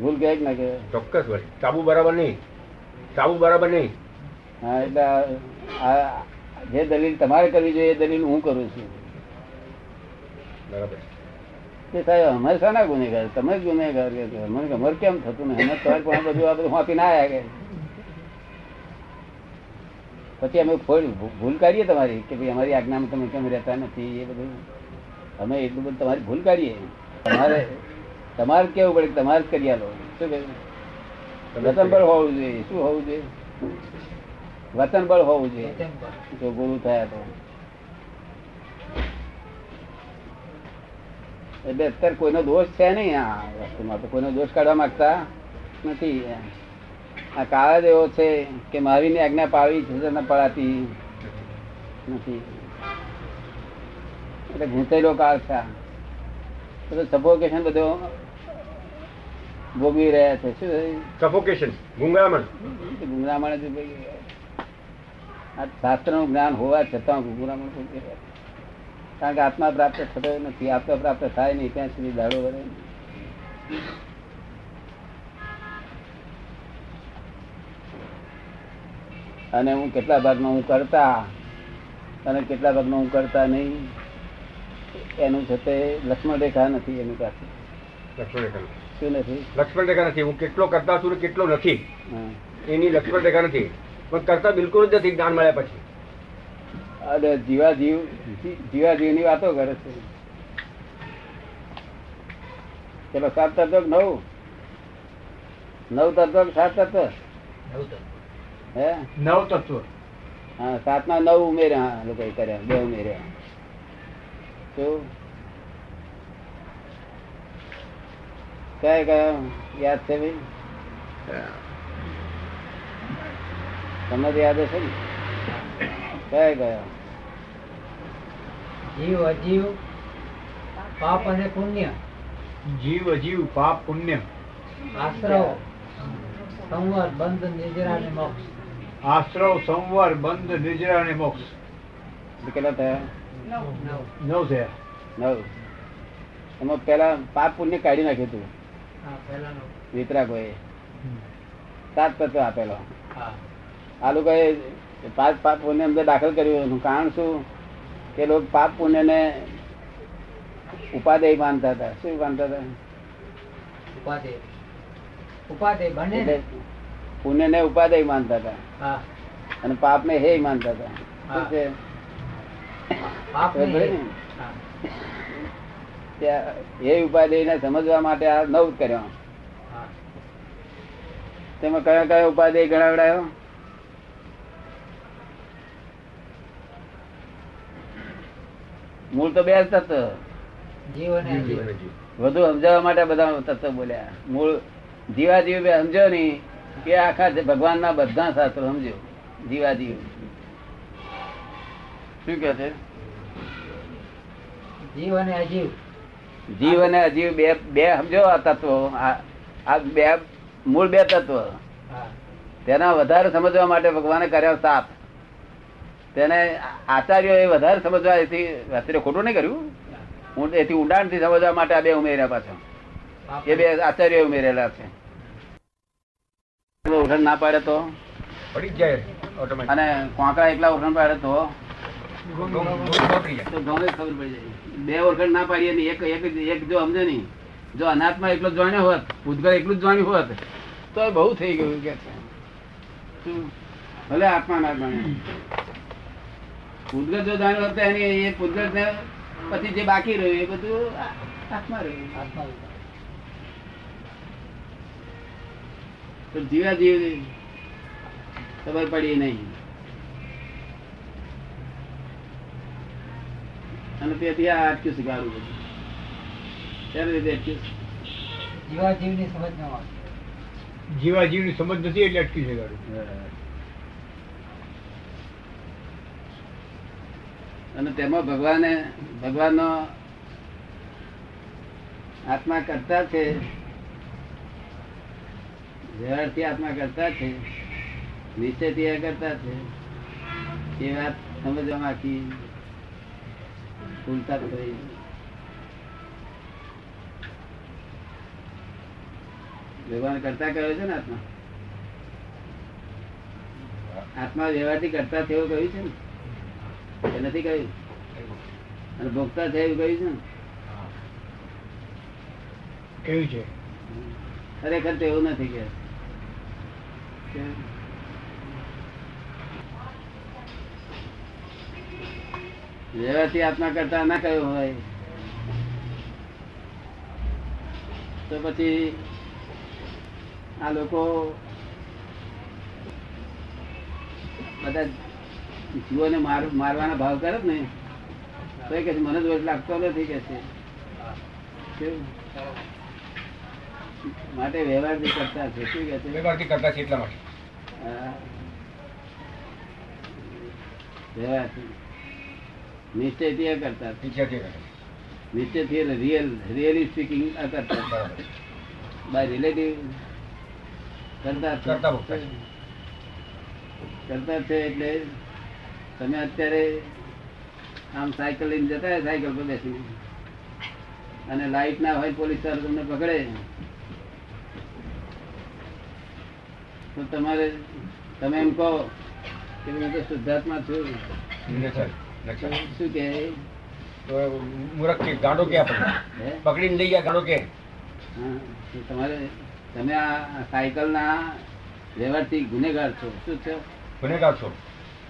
ભૂલ કે ના કે? ચોક્કસ ભાઈ, સાબુ બરાબર નહીં, સાબુ બરાબર નહીં. હા, એટલે આ જે દલીલ તમારે કરવી જોઈએ એ દલીલ હું કરું છું. બરાબર. કે સાહેબ અમારે શાના ગુનેગાર, તમે જ ગુનેગાર કે અમારે કેમ થતું ને અમે તમારે પણ બધું આ બધું આપી ના આવ્યા કે પછી અમે ભૂલ કાઢીએ તમારી કે ભાઈ અમારી આજ્ઞામાં તમે કેમ રહેતા નથી, એ બધું અમે એટલું બધું તમારી ભૂલ કાઢીએ. તમારે કેવું પડે કે તમારે જ કરી આલો. શું કહ્યું? વતન બળ હોવું જોઈએ. શું હોવું જોઈએ? વતન બળ હોવું જોઈએ જો ગુરુ થયા તો. એટલે અત્યારે કોઈનો દોષ છે નહીં આ વસ્તુમાં, તો કોઈનો દોષ કાઢવા માંગતા નથી. આ કાળ જ એવો છે કે મહાવીરની આજ્ઞા પાવી છે પડાતી નથી. એટલે ઘૂંચેલો કાળ છે. સફોકેશન બધો ભોગવી રહ્યા છે. શું સફોકેશન? ગુંગળામણ. ગુંગળામણ શાસ્ત્ર નું જ્ઞાન હોવા છતાં ગુંગળામણ ભોગવી રહ્યા. કારણ કે આત્મા પ્રાપ્ત થતો નથી. આત્મા પ્રાપ્ત થાય નહીં ત્યાં સુધી દાડો વરે. અને હું કેટલા ભાગમાં હું કરતા અને કેટલા ભાગમાં હું કરતા નહીં એનું છે તે લક્ષ્મણ રેખા નથી એની પાસે. લક્ષ્મણ રેખા શું નથી? લક્ષ્મણ રેખા નથી. હું કેટલો કરતા છું કેટલો નથી એની લક્ષ્મણ રેખા નથી. પણ કરતા બિલકુલ જ નથી જ્ઞાન મળ્યા પછી. અરે જીવા જીવ ની વાતો કરે છે. ચલો 7 તત્વ 9 તત્વ 7 તત્વ હે 9 તત્વ. હા, 7 માં 9 ઉમેર્યા લોકો કર્યા, 2 ઉમેર્યા. શું કયા યાદ છે ભાઈ? તમને તો યાદ હશે ને કયા ગયા? જીવ અજીવ પાપ અને પુણ્ય જીવ અજીવ પાપ પુણ્ય આશ્રવ સંવર બંધ નિદ્રા અને મોક્ષ આશ્રવ સંવર બંધ નિજરા અને મોક્ષ કેટલા થયા? 9 છે. 9. એમાં પેલા પાપ પુણ્ય કાઢી નાખ્યું હતું હા પહેલાનો વિતરાગોએ 7 તત્વ આપેલો. હા આ લોકોએ પાપ પુણ્ય અંદર દાખલ કર્યું. એનું કારણ શું કે લોકો પાપ પુણ્ય ને ઉપાદેય માનતા હતા. શું માનતા હતા? ઉપાદેય ઉપાદેય બને ને? એટલે પુણ્ય ને ઉપાદેય માનતા હતા હા અને પાપ ને હે માનતા હતા. શું છે? પાપ ને ખબર પડી ને? હા ત્યાં એ ઉપાદેય ને સમજવા માટે આ 9 કર્યો. હા તેમાં કયા કયા ઉપાદેય ગણાવડાયો? મૂળ તો 2 તત્વ. જીવ અને અજીવ વધુ સમજાવવા માટે બધા તત્વ બોલ્યા. મૂળ જીવાજીવ બે સમજો નહી કે આખા ભગવાન ના બધા શાસ્ત્રો સમજો. જીવાજીવ શું કે છે? જીવ અને અજીવ જીવ અને અજીવ બે સમજો. આ તત્વો આ બે મૂળ 2 તત્વ. હા તેના વધારે સમજવા માટે ભગવાને કર્યા 7. તેને આચાર્યો એ વધારે સમજવા એથી અત્યારે ખોટું નહીં કર્યું. એથી ઊંડાણ થી સમજવા માટે આ 2 ઉમેર્યા પાછા. એ 2 આચાર્યો ઉમેરેલા છે. ઓળખાણ ના પાડે તો પડી જ જાય ઓટોમેટિક. અને કોંકરા એકલા ઓળખાણ પાડે તો દૂધ પકડી જાય. તો ઘઉં ખબર પડી જાય. 2 ઓળખાણ ના પાડીએ ને એક જો સમજે નહીં. જો અનાત્મા એકલો જ જાણ્યો હોત, ભૂતગળ એકલું જ જાણ્યું હોત તો બહુ થઈ ગયું કે છે. શું? ભલે આત્મા ના જાણ્યું. ભૂતગળ જો જાણ્યું હોત તો એની એ ભૂતગળ ને પછી જે બાકી રહ્યું એ બધું આત્મા રહ્યું. આત્મા તો જીવા જીવ ખબર પડી નહીં. અને તેથી આ અટક્યું શીખાડું બધું. કેવી રીતે અટક્યું? જીવાજીવની સમજ ન આવે. જીવાજીવની સમજ નથી એટલે અટકી છે ગાડી. અને તેમાં ભગવાનનો આત્મા કરતા છે, વ્યવહારથી આત્મા કરતા છે, નિશ્ચયથી એ કરતા છે. એ વાત સમજવામાં આખી ભૂલતા થઈ. ભગવાન કરતા કહ્યું છે ને આત્મા. આત્મા વ્યવહારથી કરતા છે એવું કહ્યું છે ને? એ નથી કહ્યું? અને ભોગતા છે એવું કહ્યું છે ને? કેવું છે? ખરેખર તો એવું નથી કે વ્યવહારથી આત્મા કરતા ના કહ્યું હોય તો પછી આ લોકો બધા જીવોને મારવાના ભાવ કરે ને તો એ કે છે મને દોષ લાગતો નથી કે છે. કેવું? માટે વ્યવહારથી કરતા છે. શું કે છે? વ્યવહારથી કરતા છે એટલા માટે. હા. વ્યવહારથી નિશ્ચયથી એ કરતા છે. નિશ્ચયથી રિયલી સ્પીકિંગ કરતા બાય રિલેટિવ કરતા છે. એટલે તમે અત્યારે આમ સાયકલ લઈને જતા હોય, સાયકલ પર બેસીને, અને લાઈટ ના હોય, પોલીસ વાળા તમને પકડે તો તમે એમ કહો કે હું તો શુદ્ધાત્મા છું. શું કે મૂર્ખ કે ગાંડો કે આપણે પકડીને લઈ ગયા ગાંડો કે? હા, તમે આ સાયકલ ના વ્યવહારથી ગુનેગાર છો. શું છો? ગુનેગાર છો.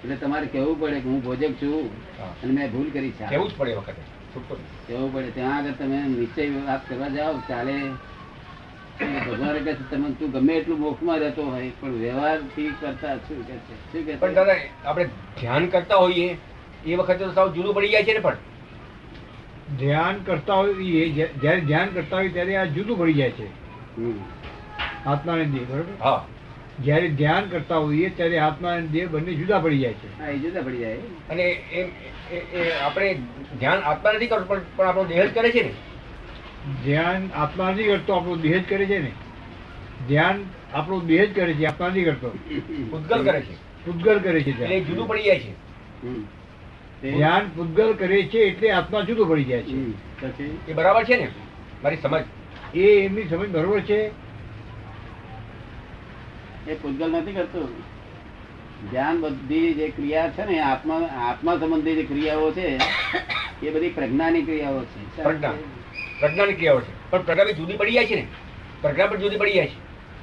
એટલે તમારે કેવું પડે કે હું ભોજક છું અને મેં ભૂલ કરી છે. કેવું જ પડે વખતે કેવું પડે. ત્યાં આગળ તમે નિશ્ચય વાત કરવા જાઓ ચાલે. ભગવાન કહે છે તમે તું ગમે એટલું મોક્ષમાં રહેતો હોય પણ વ્યવહારથી કરતા શું કે છે? શું કે પણ દાદા આપણે ધ્યાન કરતા હોઈએ એ વખતે તો સાવ જુદું પડી જાય છે ને. પણ ધ્યાન કરતા હોય જયારે ધ્યાન કરતા હોય ત્યારે આ જુદું પડી જાય છે આત્માને દે. બરોબર? હા જ્યારે ધ્યાન કરતા હોઈએ ત્યારે આત્મા અને દેહ બંને જુદા પડી જાય છે. હા, એ જુદા પડી જાય. અને એ આપણે ધ્યાન આત્મા નથી કરતું પણ આપણો દેહ જ કરે છે ને. ધ્યાન આત્મા નથી કરતો, આપણો દેહ જ કરે છે ને. ધ્યાન આપણો દેહ જ કરે છે, આત્મા નથી કરતો. પૂતગલ કરે છે પૂતગલ કરે છે એટલે એ ધ્યાન. જુદું પડી જાય છે. હમ. ધ્યાન પૂતગલ કરે છે એટલે આત્મા જુદો પડી જાય છે. હમ. પછી એ બરાબર છે ને મારી સમજ? એ એમની સમજ બરોબર છે. એ પૂતગલ નથી કરતું. ધ્યાન બધી જે ક્રિયા છે ને આત્મા સંબંધી જે ક્રિયાઓ છે એ બધી પ્રજ્ઞાની ક્રિયાઓ છે. પ્રજ્ઞાની ક્રિયાઓ છે પણ પ્રજ્ઞા બી જુદી પડી જાય છે ને. પ્રજ્ઞા પણ જુદી પડી જાય છે.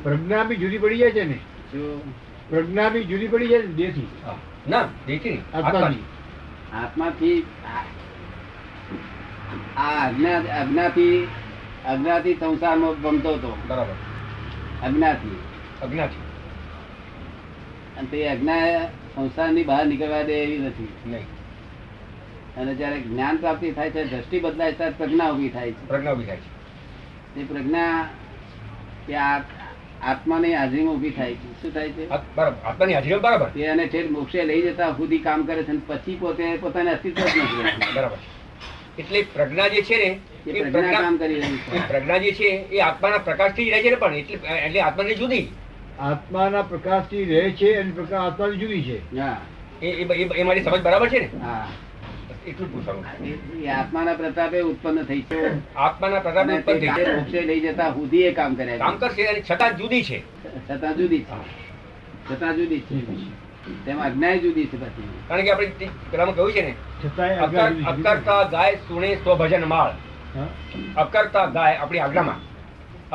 પ્રજ્ઞા બી જુદી પડી જાય છે ને. શું? પ્રજ્ઞા બી જુદી પડી જાય છે દેહથી. ના દેખી નહીં, આત્માની. આત્માથી આ અજ્ઞાથી સંસારમાં ભમતો હતો. બરાબર. અજ્ઞાથી. અજ્ઞા છે અને તે અજ્ઞા સંસારની બહાર નીકળવા દે એવી નથી. નહીં. અને જયારે જ્ઞાન પ્રાપ્તિ થાય છે, દ્રષ્ટિ બદલાય ત્યારે પ્રજ્ઞા ઉભી થાય છે. પ્રજ્ઞા ઉભી થાય છે. તે પ્રજ્ઞા એ આત્માની હાજરીમાં ઉભી થાય છે. શું થાય છે? બરાબર. આત્માની હાજરી બરાબર. તે એને ઠેર મોક્ષે લઈ જતા સુધી કામ કરે છે અને પછી પોતે પોતાને અસ્તિત્વ જ નથી રહેતું. બરાબર. એટલે પ્રજ્ઞા જે છે ને એ પ્રજ્ઞા કામ કરી રહી છે. એ પ્રજ્ઞા જે છે એ આત્માના પ્રકાશથી જ રહે છે ને પણ એટલે આત્માની જુદી. આત્માના પ્રકાશથી રહે છે અને પ્રકાશ આત્માની જુદી છે. હા. એ મારી સમજ બરાબર છે ને? હા. એટલું જ પૂછવાનું. એ આત્માના પ્રતાપે ઉત્પન્ન થઈ છે. આત્માના પ્રતાપે અને ઉત્પન્ન તે થઈ છે. મોક્ષે લઈ જતા સુધી એ કામ કરે કામ કરશે અને છતાં જુદી છે. છતાં જુદી છે. છતાં જુદી છે. તેમાં અજ્ઞાય જુદી છે પછી. કારણ કે આપણે પેલામાં કહ્યું છે ને છતાંય અજ્ઞા જુદી છે. અકર્તા ગાય સુણે સ્વભજન માળ. હા? અકર્તા ગાય આપણી આજ્ઞામાં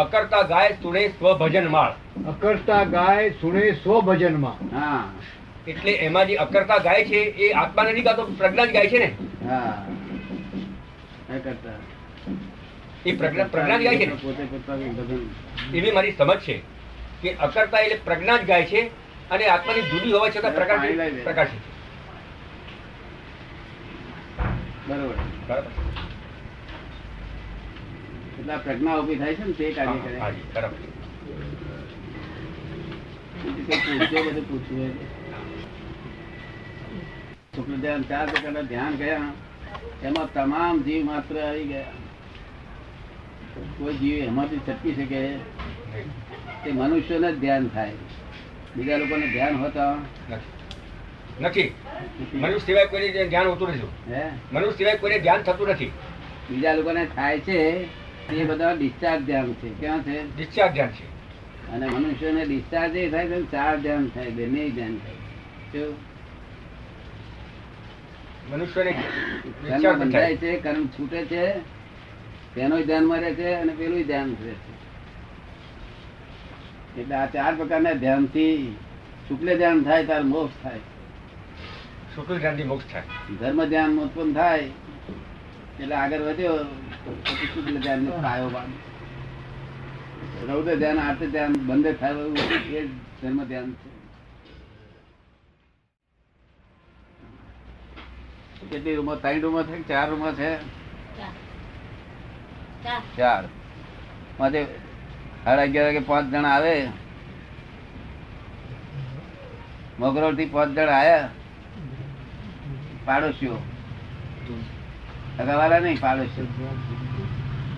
અકર્તા ગાય સુણે સ્વભજન માળ. અકર્તા ગાય સુણે સ્વભજનમાં. હા. એટલે એમાં જે અકર્તા ગાય છે એ આત્મા નથી ગાતો, પ્રજ્ઞા જ ગાય છે ને. હા. એ કરતા એ પ્રજ્ઞા જ ગાય છે ને. પોતે પોતાનું ભજન. એવી મારી સમજ છે કે અકર્તા એટલે પ્રજ્ઞા જ ગાય છે અને આત્માની જુદી હોવા છતાં પ્રકાશ પ્રકાશ છે. બરોબર. બરાબર. એટલે આ પ્રજ્ઞા ઉભી થાય છે ને તે કાર્ય કરે. હાજી, બરાબર. બીજું કંઈ પૂછજો, બધું પૂછવું હોય તો. શુક્લ ધ્યાન 4 પ્રકારના ધ્યાન ગયા એમાં તમામ જીવ માત્ર આવી ગયા. કોઈ જીવ એમાંથી છટકી શકે તે મનુષ્યને જ ધ્યાન થાય. બીજા લોકોને ધ્યાન હોતા નથી. મનુષ્ય સિવાય કોઈને ધ્યાન હોતું નથી. હે મનુષ્ય સિવાય કોઈને ધ્યાન થતું નથી. બીજા લોકોને થાય છે એ બધા ડિસ્ચાર્જ ધ્યાન છે. ક્યાં છે? ડિસ્ચાર્જ ધ્યાન છે. અને મનુષ્યને ડિસ્ચાર્જ એ થાય છે 4 ધ્યાન થાય, બંને ધ્યાન થાય. શું? મનુષ્યને કર્મ discharge બંધાય થાય. છે, કર્મ છૂટે છે, તેનો ધ્યાન મરે છે અને પેલું ધ્યાન રહે છે. એટલે આ 4 પ્રકારના ધ્યાનથી શુક્લ ધ્યાન થાય ત્યારે મોક્ષ થાય. શુક્લ ધ્યાનથી મોક્ષ થાય. ધર્મ ધ્યાન ઉત્પન્ન થાય એટલે આગળ વધ્યો પછી શુક્લ ધ્યાન નો પાયો બાંધે. રૌદ્ર ધ્યાન આર્ત ધ્યાન બંધ થાય એ ધર્મ ધ્યાન છે. કેટલી રૂમો? 3 રૂમો છે કે 4 રૂમો છે? 4. માંથી 11:30 વાગે 5 જણા આવે. મોગરોળ થી 5 જણા આયા પાડોશીઓ, અગાવાલા નહીં, પાડોશીઓ.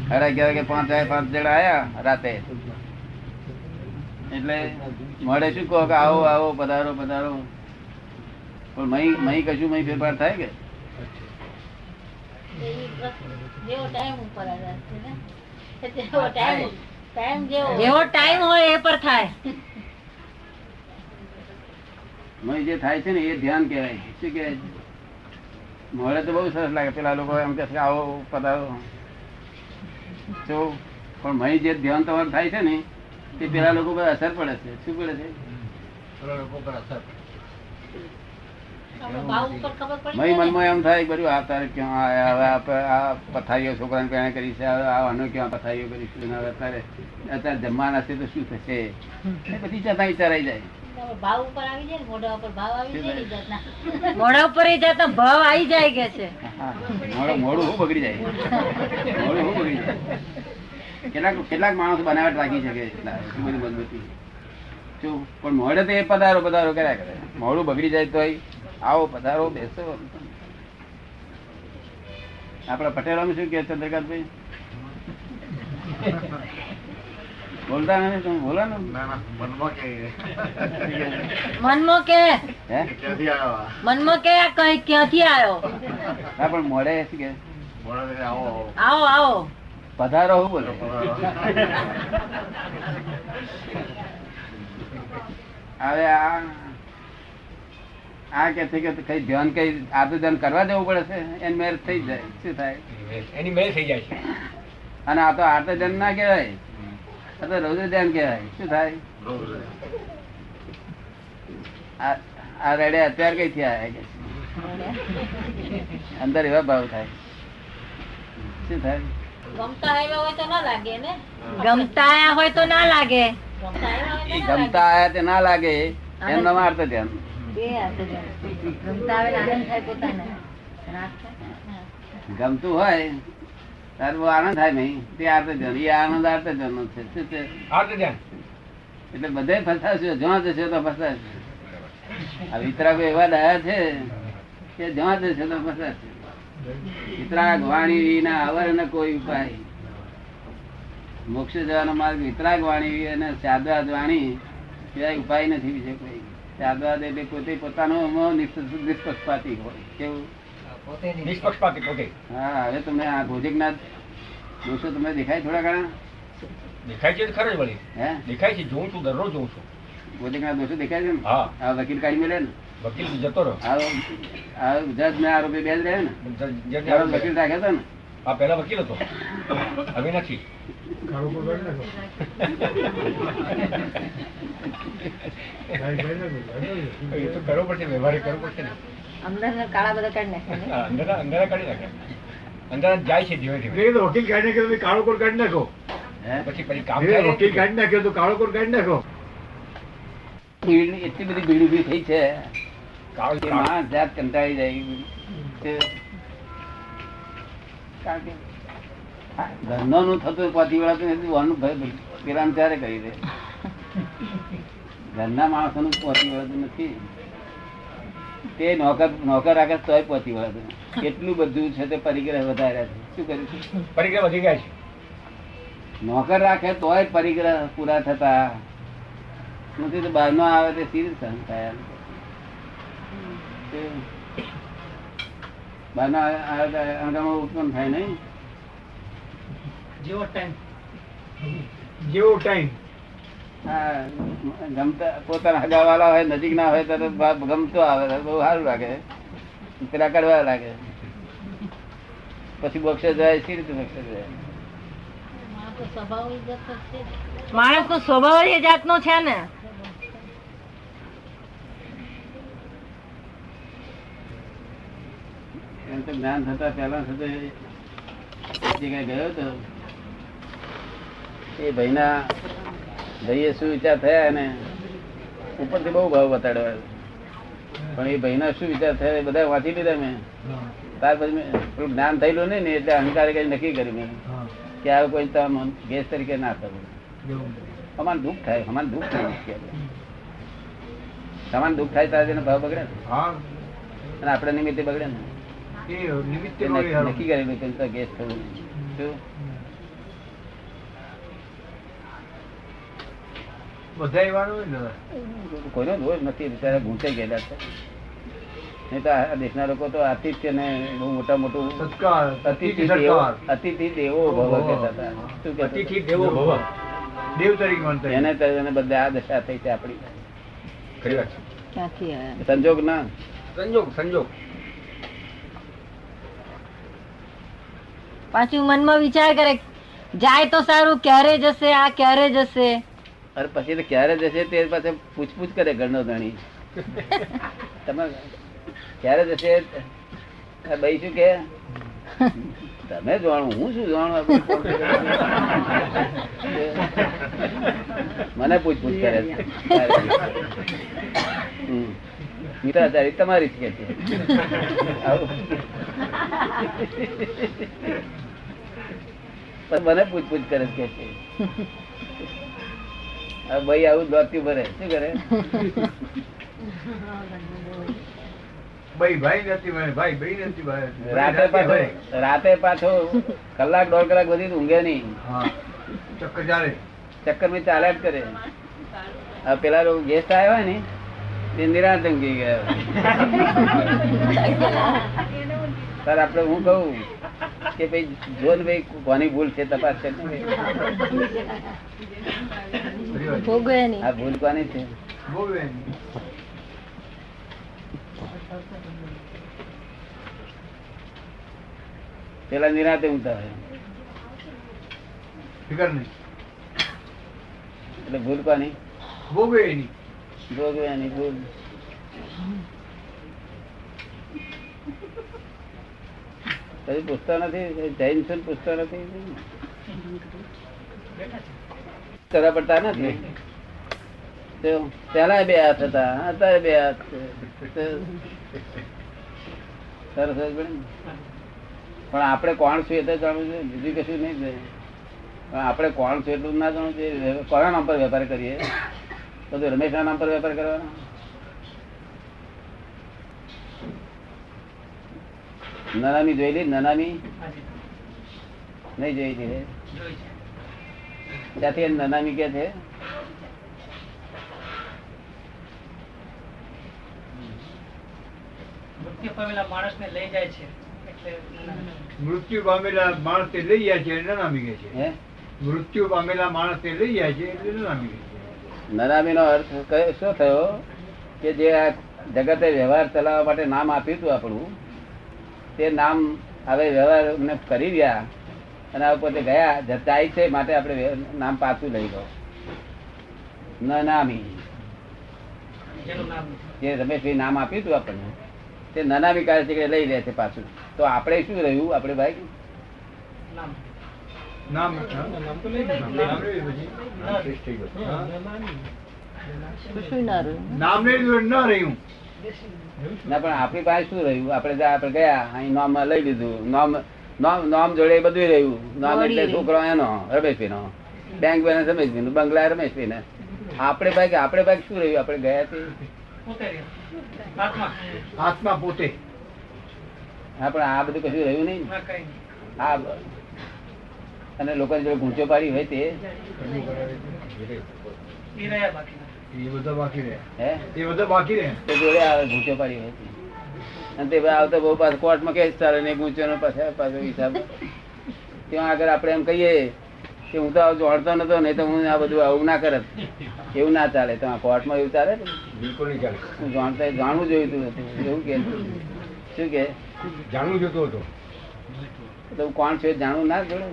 11:30 વાગે 5 જણા આયા રાતે. એટલે મળે શું કહો કે આવો આવો, પધારો પધારો. પણ મહી કશું મહી ફેરફાર થાય કે? જેવો ટાઈમ ઉપર આધાર છે ને. જેવો ટાઈમ હોય એ પર થાય. મહી જે થાય છે ને એ ધ્યાન કહેવાય. શું કહેવાય? મળે તો બહુ સરસ લાગે. પેલા લોકો એમ કે આવો પધારો શું, પણ મહી જે ધ્યાન તમારું થાય છે ને તે પેલા લોકો પર અસર પડે છે. શું પડે છે? ભાવ ઉપર ખબર પડી મહી જાય ને. મનમાં એમ થાય બધું આ તારે ક્યાં આયા, હવે આ પથારીઓ છોકરાને પેણે કરી છે, હવે આનો ક્યાં પથારીઓ કરીશું, હવે અત્યારે જમવાના છે તો શું થશે, એ બધી જતા વિચારાઈ જાય. ભાવ ઉપર આવી જાય ને, મોઢા ઉપર ભાવ આવી જાય ને જાતના. મોઢા ઉપર એ જાતનો ભાવ આવી જાય કે છે. મોડું શું બગડી જાય, મોડું શું બગડી જાય. કેટલાક માણસો બનાવટ રાખી શકે એટલા એટલી બધી મજબૂતી. શું પણ મોડે તો એ પધારો પધારો કર્યા કરે. મોડું બગડી જાય તોય આવો પધારો બેસો. આપડા પટેલોનું શું કે ચંદ્રકાંતભાઈ? બોલતા નથી તમે? બોલો ને. મનમાં કે હે મનમાં કે આ કઈ ક્યાંથી આવ્યો? હા પણ મોડે શું કે આવો આવો. પધારો હું બોલે. હવે આ કે છે કે કઈ ધ્યાન કઈ આદુ ધ્યાન કરવા જવું પડે છે એની મેરેજ થઈ જાય. શું થાય? એની મેળ થઈ જાય છે. અને આ તો આર્ત ધ્યાન ના કહેવાય, આ તો રૌદ્ર ધ્યાન કહેવાય. શું થાય? આ રેડે અત્યારે કઈ થયા કે અંદર એવા ભાવ થાય. શું થાય? ગમતા આવ્યા હોય તો ના લાગે ને. ગમતા આયા હોય તો ના લાગે. એ ગમતા આયા તે ના લાગે એમ નામ આર્ત ધ્યાન. ગમતા આવે આનંદ થાય પોતાને. ગમતું હોય તારે બહુ આનંદ થાય નહીં તે આર્ત ધ્યાન. એ આનંદ આર્ત ધ્યાન નો છે. શું છે? આર્ત ધ્યાન. એટલે બધે ફસાશે. જ્યાં જશે તો ફસાશે. આ વિતરાગો એવા ડાયા છે કે જ્યાં જશે તો ફસાશે. વિતરાગ વાણી વિના અવર ન કોઈ ઉપાય. મોક્ષ જવાનો માર્ગ વિતરાગ વાણી અને સાદવાદ વાણી સિવાય ઉપાય નથી બીજો કોઈ. સાદવાદ એટલે પોતે પોતાનો નિષ્પક્ષપાતી હોય. કેવું? પોતે નહીં. નિષ્પક્ષપાતી પોતે. હા. હવે તમને આ ભોજકના દોષો તમને દેખાય થોડા ઘણા? દેખાય છે ખરો જ વળી. હે દેખાય છે. જોઉં છું, દરરોજ જોઉં છું. ભોજકના દોષો દેખાય છે ને? હા. આ વકીલ કાઢી મેલે ને વકીલ જતો રહ્યો. આ જજ ને આરોપી બે જ રહે ને. પેલો વકીલ રાખ્યો હતો ને. આ પેલા વકીલ હતો, હવે નથી. એ તો કરવો પડશે, વ્યવહાર કરવો પડશે ને. અંદર કાળા બધા કાઢી નાખે ને. હા, અંદર કાઢી નાખે. અંદર જાય છે ધીમે ધીમે. એટલે વકીલ કાઢી નાખ્યો તો કાળો કોટ કાઢી નાખો. પછી કામ એ થાય ને. વકીલ કાઢી નાખ્યો તો કાળો કોટ કાઢી નાખો. એટલી બધી ભીડ ઉભી થઈ છે કાળ- કે કાળ. માણસ જાત કંટાળી જાય છે. કારણ કે ઘરનું થતું પાછી વળાતું પેલા ત્યારે કરી દે. ઘરના માણસોનું પહોંચી વળતું નથી. તે નોકર રાખે તોય પહોંચી વળતું. એટલું બધું છે તે પરિગ્રહ વધારે છે. શું કર્યું છે? પરિક્રમા વધી ગયા છે. નોકર રાખે તોય પરિગ્રહ પૂરા થતા નથી. તો બહાર નો આવે તે સીધ સહન થાય. બહાર નો આવે ઉત્પન્ન થાય નહીં. જેવો ટાઈમ. જેવો ટાઈમ. હા, ગમતા પોતાના હગાવાલા હોય નજીક ના હોય તો ગમતો આવે તો બહુ સારું લાગે. પેલા કડવા લાગે. પછી બક્ષે જાય સી રીતે બક્ષે જાય? માણસ નો સ્વભાવ એ જાતનો છે ને. એમ તો જ્ઞાન થતા પહેલા થતા જગ્યાએ ગયો હતો એ ભાઈના ભાઈએ શું વિચાર થયા અને ઉપરથી બહુ ભાવ બતાડ્યો. પણ એ ભાઈના શું વિચાર થયા એ બધા વાંચી લીધા મેં. ત્યાર પછી મેં થોડું જ્ઞાન થયેલું નહીં ને એટલે અહંકારે કઈ નક્કી કર્યું મેં કે આ કોઈ ગેસ તરીકે ના થવું. અમારે દુઃખ થાય, અમારે દુઃખ થાય. તમારે દુઃખ થાય ત્યારે એનો ભાવ બગડે ને. હા, અને આપણે નિમિત્તે બગડે ને. એ નિમિત્તે નક્કી કરેલું કે ગેસ થવું નહીં. શું બધા એવાનું હોય ને. કોઈનો દોષ નથી. બિચારા ગુંચાઈ ગયેલા છે. નહીં તો આ દેશના લોકો તો આતિથ્ય ને બહુ મોટા મોટું સત્કાર, અતિથિ દેવો ભવ કહેતા હતા. શું કહેતા અતિથિ હતા? દેવો ભવ. દેવ તરીકે માનતા. એને બદલે આ દશા થઈ છે આપણી. ખરી વાત છે. ક્યાંથી આવ્યા? સંજોગ ના સંજોગ. પાછું મનમાં વિચાર કરે જાય તો સારું, ક્યારે જશે આ, ક્યારે જશે. અરે પછી તો ક્યારે જશે તે પાસે પૂછપૂછ કરે ઘરનો ધણી. તમે ક્યારે જશે? ભાઈ શું કે તમે જાણો હું શું જાણું? મને પૂછપૂછ કરે છે. મિત્રાચારી તમારી જ કે છે. મને પૂછપૂછ કરે છે. હવે ભાઈ આવું દોત્યું ભરે શું કરે? રાતે પાછો કલાક 1.5 કલાક બધી ઊંઘે નહીં, ચક્કર માં ચાલ્યા જ કરે. હવે પેલા લોકો ગેસ્ટ આવ્યા હોય ને તે નિરાંત ઊંઘી ગયા. સર આપડે હું કહું કે ભાઈ જો ને ભાઈ કોની ભૂલ છે તપાસ છે. આ ભૂલ કોની છે? પેલા નિરાંતે ઊંઘતા હોય એટલે ભૂલ કોની? ભોગવ્યાની ભૂલ. કઈ પૂછતા નથી? જૈન છે પૂછતા નથી? કરવા પડતા નથી. પેલા 2 હાથ હતા, અત્યારે 2 હાથ છે. સરસ જ પડે ને. પણ આપણે કોણ છું એ તો જાણવું છે, બીજું કશું નહીં. પણ આપણે કોણ છું એટલું ના જાણવું છે. કોના નામ પર વેપાર કરીએ? બધું રમેશના નામ પર વેપાર કરવાનો? નનામી જોઈ લી? નનામી નહીં જોઈ લી? ત્યાંથી નનામી કે છે મૃત્યુ પામેલા માણસ ને લઈ જાય છે. મૃત્યુ પામેલા માણસ તે લઈ જાય છે એટલે નનામી કહે છે. મૃત્યુ પામેલા માણસ તે લઈ જાય છે એટલે નનામી કહે છે. નનામી નો અર્થ શું થયો કે જે આ જગતે વ્યવહાર ચલાવવા માટે નામ આપ્યું હતું આપણું, તે નામ હવે વ્યવહાર અમને કરી રહ્યા અને આ પોતે ગયા જાય છે માટે આપણે નામ પાછું લઈ ગયો. નનામી જે રમેશભાઈ નામ આપ્યું હતું આપણને તે નનામી કાઢે છે કે લઈ લે છે પાછું. તો આપણે શું રહ્યું? આપણે ભાઈ નામ નહીં ન રહ્યું ના, પણ આપણી પાસે શું રહ્યું? આપણે આપણે ગયા અહીં નામ લઈ લીધું. નામ જોડે બધું રહ્યું. નામ એટલે છોકરો એનો રમેશભાઈ નો, બેંક બેલેન્સ રમેશભાઈ નું, બંગલા રમેશભાઈ ને. આપણે ભાઈ શું રહ્યું? આપણે ગયા તે આત્મા પોતે. હા, પણ આ બધું કશું રહ્યું નહીં. હા, અને લોકોની જોડે ગૂંચો પાડી હોય તે એ બધા બાકી રહે. તે જોડે આવે ગૂંચો પાડી હોય અને તે આવતો બહુ પાછો કોર્ટમાં કેસ ચાલે ને ગૂંચો નો પાછો હિસાબ. ત્યાં આગળ આપણે એમ કહીએ કે હું તો જોડતો નતો, નહીં તો હું આ બધું આવું ના કરત. એવું ના ચાલે. તો કોર્ટમાં એવું ચાલે? બિલકુલ નહીં ચાલે. હું જાણવું જોઈતું હતું. એવું કે શું કે જાણવું જોતું હતું તો કોણ છે જાણવું ના જોડે?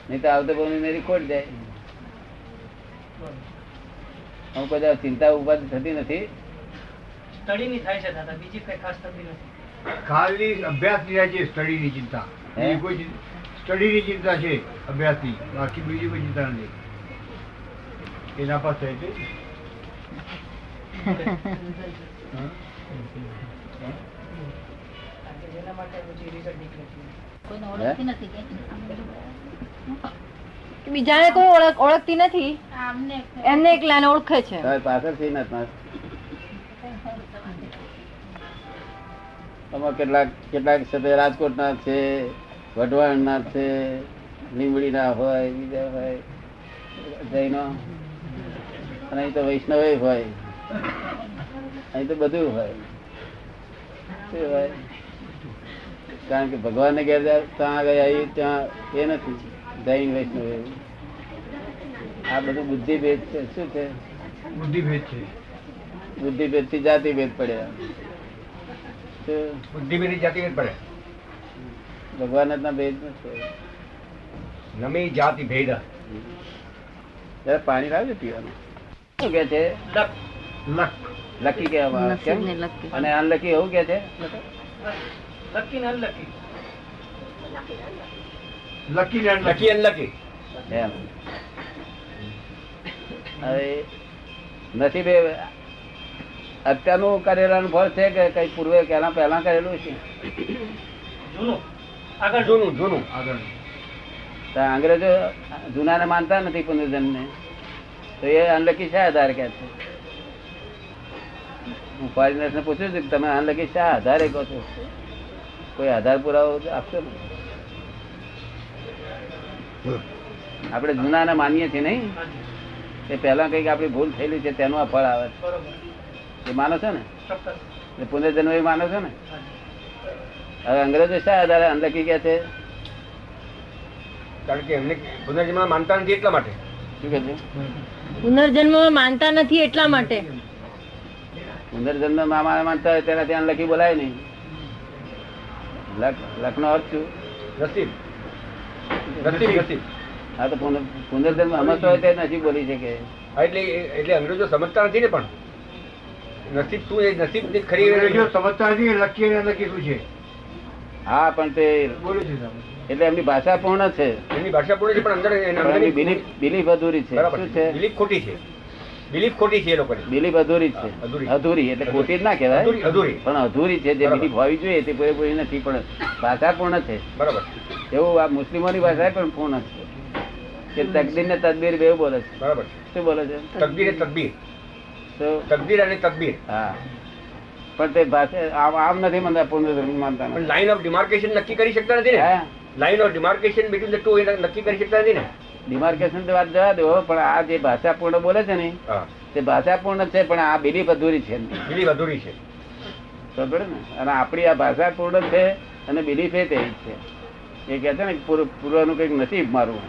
નહીં તો આવતો બહુ મેરી ખોટ જાય. હું કોઈ ચિંતા ઉપાધિ થતી નથી. સ્ટડીની થાય છે દાદા, બીજી કઈ ખાસ થતી નથી. ખાલી અભ્યાસ ની થાય છે. સ્ટડી ની ચિંતા, કોઈ સ્ટડી ની ચિંતા છે અભ્યાસ ની, બાકી બીજી કોઈ ચિંતા નથી. એના પાસે થાય છે. જેના માટે પછી રિઝલ્ટ નીકળે છે. કોઈને ઓળખતી નથી કે બીજાને કોઈ ઓળખતી નથી, એમને એકલાને ઓળખે છે. પાછળથી કેટલાક છે રાજકોટના છે, વઢવાણના છે, લીંબડીના હોય, બીજા હોય જૈનો, અને અહીં તો વૈષ્ણવ હોય, અહીં તો બધું હોય. શું હોય? કારણ કે ભગવાનને ઘેર ત્યાં ગયા ત્યાં એ નથી જૈન વૈષ્ણવ એવું. આ બધું બુદ્ધિભેદ છે. શું છે? બુદ્ધિભેદ છે. બુદ્ધિભેદ થી જાતિભેદ પડ્યા. બુદ્ધિભેદ જાતિભેદ પડે. ભગવાન ના ભેદ નથી. નમી જાતિ ભેદ. જરા પાણી લાવજો પીવાનું. શું કે છે? લકી કહેવામાં કેમ? અને અનલકી એવું કે છે? લકી ને અનલકી. લકી અનલકી એમ. હવે નથી બે અત્યારનું કરેલાનું ફળ છે કે કઈ પૂર્વે પહેલા કરેલું છે? જૂનું અંગ્રેજો જૂનાને માનતા નથી પુનર્જન્મ ને, તો એ અનલકી શા આધારે કે છે? હું ફોરેનર્સ ને પૂછ્યું છું કે તમે અનલકી શા આધારે કહો છો? કોઈ આધાર પુરાવો આપશો ને? આપણે જૂના માનીએ છીએ નહીં, એ પહેલા કઈક આપણી ભૂલ થયેલી છે તેનું આ ફળ આવે છે, એ માનો છો ને? પુનર્જન્મ એ માનો છો ને? હવે અંગ્રેજો શા આધારે અનલકી કે છે? કારણ કે એમને પુનર્જન્મ માનતા નથી એટલા માટે. શું કે છે? પુનર્જન્મ માનતા નથી એટલા માટે. પુનર્જન્મ માનતા હોય તેનાથી અનલકી બોલાય નહીં. લખનો અર્થ શું? નસીબ. નસીબ નસીબ. હા, તો પુનર્જન્મ સમજતો હોય તે નસીબ બોલી શકે. હા, એટલે અંગ્રેજો સમજતા નથી ને, પણ નસીબ શું એ નસીબ ની ખરી અંગ્રેજો સમજતા નથી લખી અને લખી શું છે. હા, પણ તે બોલું છું તમે. એટલે એમની ભાષા પૂર્ણ છે, એમની ભાષા પૂર્ણ છે, પણ અંદર એમની બિલીફ અધૂરી છે. બરાબર શું છે. છે? બિલીફ ખોટી છે. બિલીફ ખોટી છે એ લોકોની. બિલીફ અધૂરી છે. અધૂરી. અધૂરી એટલે ખોટી જ ના કહેવાય, અધૂરી. પણ અધૂરી છે. જે બરાબર. બિલીફ હોવી જોઈએ તે પૂરેપૂરી નથી, પણ ભાષા પૂર્ણ છે. બરાબર. એવું આ મુસ્લિમોની ભાષા પણ પૂર્ણ છે કે તકદીર ને તદબીર બે બોલે છે. બરાબર. શું બોલે છે? તકદીર અને તદબીર. તો તકદીર અને તદબીર. હા, પણ તે ભાષા આમ નથી માનતા, પુનર્જન્મ માનતા પણ નથી. લાઈન ઓફ ડિમાર્કેશન નક્કી કરી શકતા નથી ને. હા, line of demarcation between the two એ નક્કી કરી શકતા નથી ને. ડિમાર્કેશન તો વાત જવા દો, પણ આ જે ભાષા પૂર્ણ બોલે છે ને હા, તે ભાષા પૂર્ણ છે, પણ આ બિલીફ અધૂરી છે એમની. બિલીફ અધૂરી છે. ખબર ને? અને આપણી આ ભાષા પૂર્ણ છે અને બિલીફ એ તેવી છે. એ કહે છે ને પૂર્વનું કંઈક નસીબ મારું,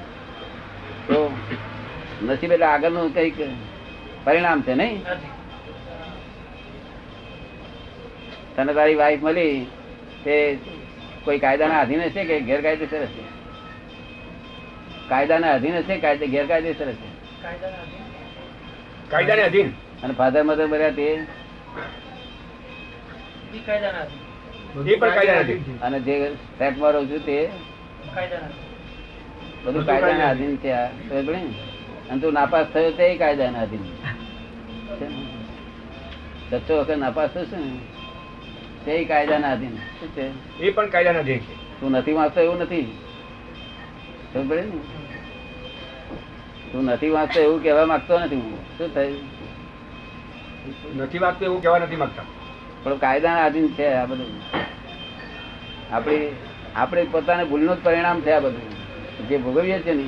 તો નસીબ એટલે આગળનું કંઈક પરિણામ છે નહીં? તને તારી વાઈફ મળી તે કોઈ કાયદાના અધીન હશે કે ગેરકાયદેસર હશે? કાયદાના અધીન હશે, ગેરકાયદેસર હશે. કાયદાને અધીન. અને ફાધર મધર મળ્યા તે એ પણ કાયદાને અધીન. અને જે ફ્લેટમાં રહું છું તે બધું કાયદાના અધીન છે. આ ખબર પડી ને? અને તું નાપાસ થયો તે કાયદાના અધીન છે ને? 6 વખત નાપાસ થશે ને તે કાયદાના અધીન. શું છે? એ પણ કાયદાના અધીન છે. તું નથી વાંચતો એવું નથી. ખબર પડી ને? તું નથી વાંચતો એવું કહેવા માંગતો નથી હું. શું થયું? નથી વાગતું એવું કહેવા નથી માંગતા. પણ કાયદાના આધીન છે આ બધું. આપણે પોતાને ભૂલનું જ પરિણામ છે આ બધું. જે ભોગવીએ છીએ ને,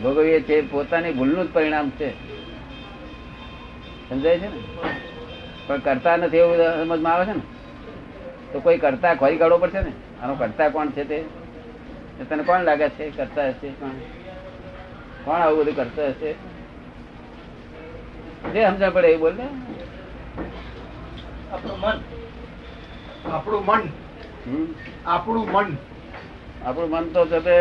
ભોગવીએ છીએ પોતાની ભૂલનું જ પરિણામ છે. સમજાય છે ને? પણ કરતા નથી એવું સમજમાં આવે છે ને, તો કોઈ કરતા ખોરી કાઢવો પડશે ને. આનો કરતા કોણ છે તે તને કોણ લાગે છે? કરતા હશે કોણ? આવું બધું કરતા હશે? જે સમજણ પડે એ બોલ ને. આપણું મન. આપણું મન તો છે તે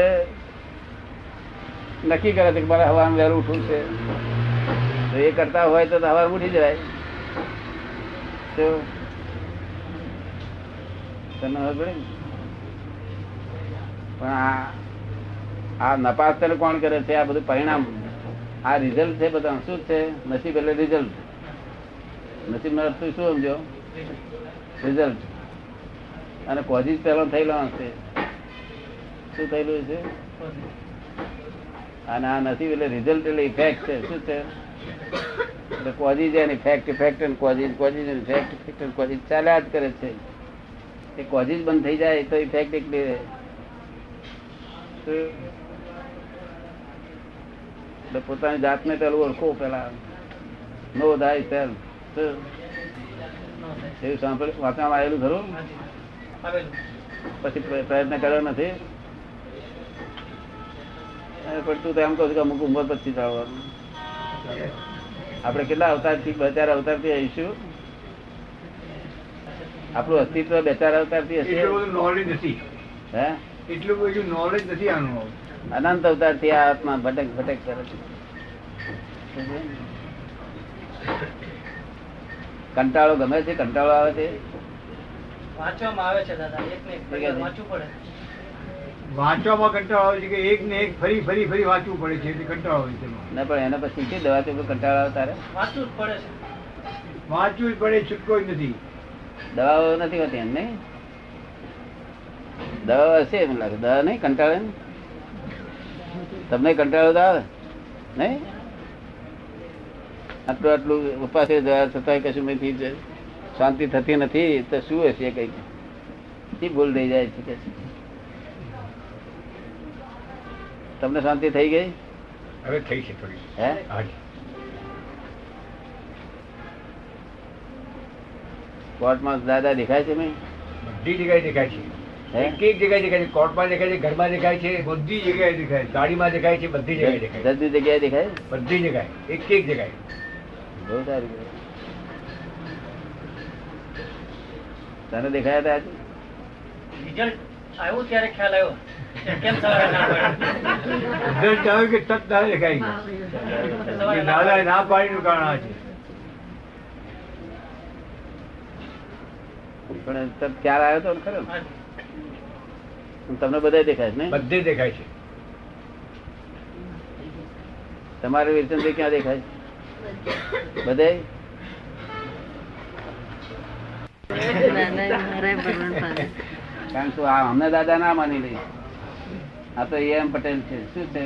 નક્કી કરે છે કે મારે હવાનું વહેલું ઉઠવું છે, તો એ કરતા હોય તો હવાર ઉઠી જાય. તો તને ખબર પડે ને? પણ આ નપાસ તને કોણ કરે છે? આ બધું પરિણામ, આ રિઝલ્ટ છે બધા. શું છે? નસીબ એટલે રિઝલ્ટ. નસીબ નો અર્થ શું સમજો? રિઝલ્ટ. અને કોઝિસ પહેલો થયેલો હશે. શું થયેલું છે? અને આ નસીબ એટલે રિઝલ્ટ એટલે ઇફેક્ટ છે. શું છે? એટલે causes and effect, effect and causes, causes and effect, effect and causes ચાલ્યા જ કરે છે. એ કોઝિસ બંધ થઈ જાય તો ઇફેક્ટ એટલે પોતાની જાતને પેલું ઓળખો. પેલા નો થાય સેલ્ફ. એવું સાંભળ્યું, વાંચવામાં આવેલું ખરું? પછી પ્રયત્ન કર્યો નથી? પણ તું તો એમ કહું છું કે અમુક ઉંમર પછી જવાનું. આપણે કેટલા અવતારથી, 2-4 અવતારથી આવીશું? આપણું અસ્તિત્વ 2-4 અવતારથી હશે. એટલું બધું નોલેજ નથી. હે? એટલું બધું નોલેજ નથી આનું. અનંત અવતારથી આ આત્મા ભટક ભટક કરે છે. કંટાળો ગમે છે? કંટાળો આવે છે? વાંચવામાં આવે છે દાદા, એક ને એક વાંચવું પડે. વાંચવામાં કંટાળો આવે છે કે એક ને એક ફરી ફરી ફરી વાંચવું પડે છે એટલે કંટાળો આવે છે. ના, પણ એના પછી શીખી દવા તો કંટાળો આવે તારે? વાંચવું જ પડે છે. વાંચવું જ પડે, છૂટકો જ નથી. દવાઓ નથી હોતી એમ નહીં? દવા હશે એમ લાગે. દવા નહીં કંટાળે ને? તમને કંટાળો તો આવે? નહીં આટલું આટલું ઉપાસ છતાં કશું નથી, શાંતિ થતી નથી, તો શું હશે? કઈ શી ભૂલ થઈ જાય છે? કે તમને શાંતિ થઈ ગઈ? હવે થઈ છે થોડી. હે હાજી. કોર્ટમાં દાદા દેખાય છે? મેં બધી જગ્યાએ દેખાય છે. હે? એક એક જગ્યાએ દેખાય છે. કોર્ટમાં દેખાય છે, ઘરમાં દેખાય છે, બધી જગ્યાએ દેખાય છે, ગાડીમાં દેખાય છે, બધી જગ્યાએ દેખાય છે. બધી જગ્યાએ દેખાય? બધી જગ્યાએ, એક એક જગ્યાએ. બહુ સારું. તને દેખાયા હતા આજે? રિઝલ્ટ આવ્યું ત્યારે ખ્યાલ આવ્યો કેમ સવારે ના પડ્યું. રિઝલ્ટ આવે કે તરત દાદા દેખાય છે. કે દાદાએ ના પાડીનું કારણ આ છે. પણ તરત ખ્યાલ આવ્યો તો ને ખરો ને? તમને બધા દેખાય છે ને? બધે દેખાય છે. તમારે વિરચંદ્ર ક્યાં દેખાય? બધે? કારણ કે આ અમને દાદા ના માની લઈ, આ તો એમ પટેલ છે. શું છે?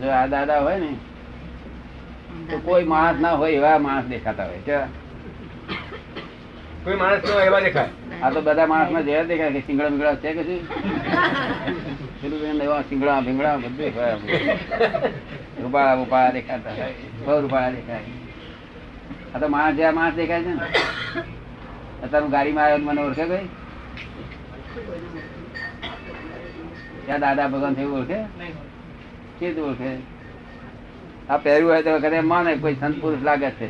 જો આ દાદા હોય ને તો કોઈ માણસ ના હોય એવા માણસ દેખાતા હોય. કેવા? કોઈ માણસ નો એવા દેખાય. આ તો બધા માણસ માં જેવા દેખાય કે સિંગડા બિંગડા છે કે શું? પેલું એવા સિંગડા ભીંગડા બધું હોય. રૂપાળા રૂપાળા દેખાતા હોય, બહુ રૂપાળા દેખાય. આ તો માણસ જેવા માણસ દેખાય છે ને. અત્યારે ગાડીમાં આવ્યો મને ઓળખે કોઈ? ત્યાં દાદા ભગવાન થયું ઓળખે? કેવું ઓળખે? આ પહેર્યું હોય તો વખતે માને કોઈ સંત પુરુષ લાગે છે.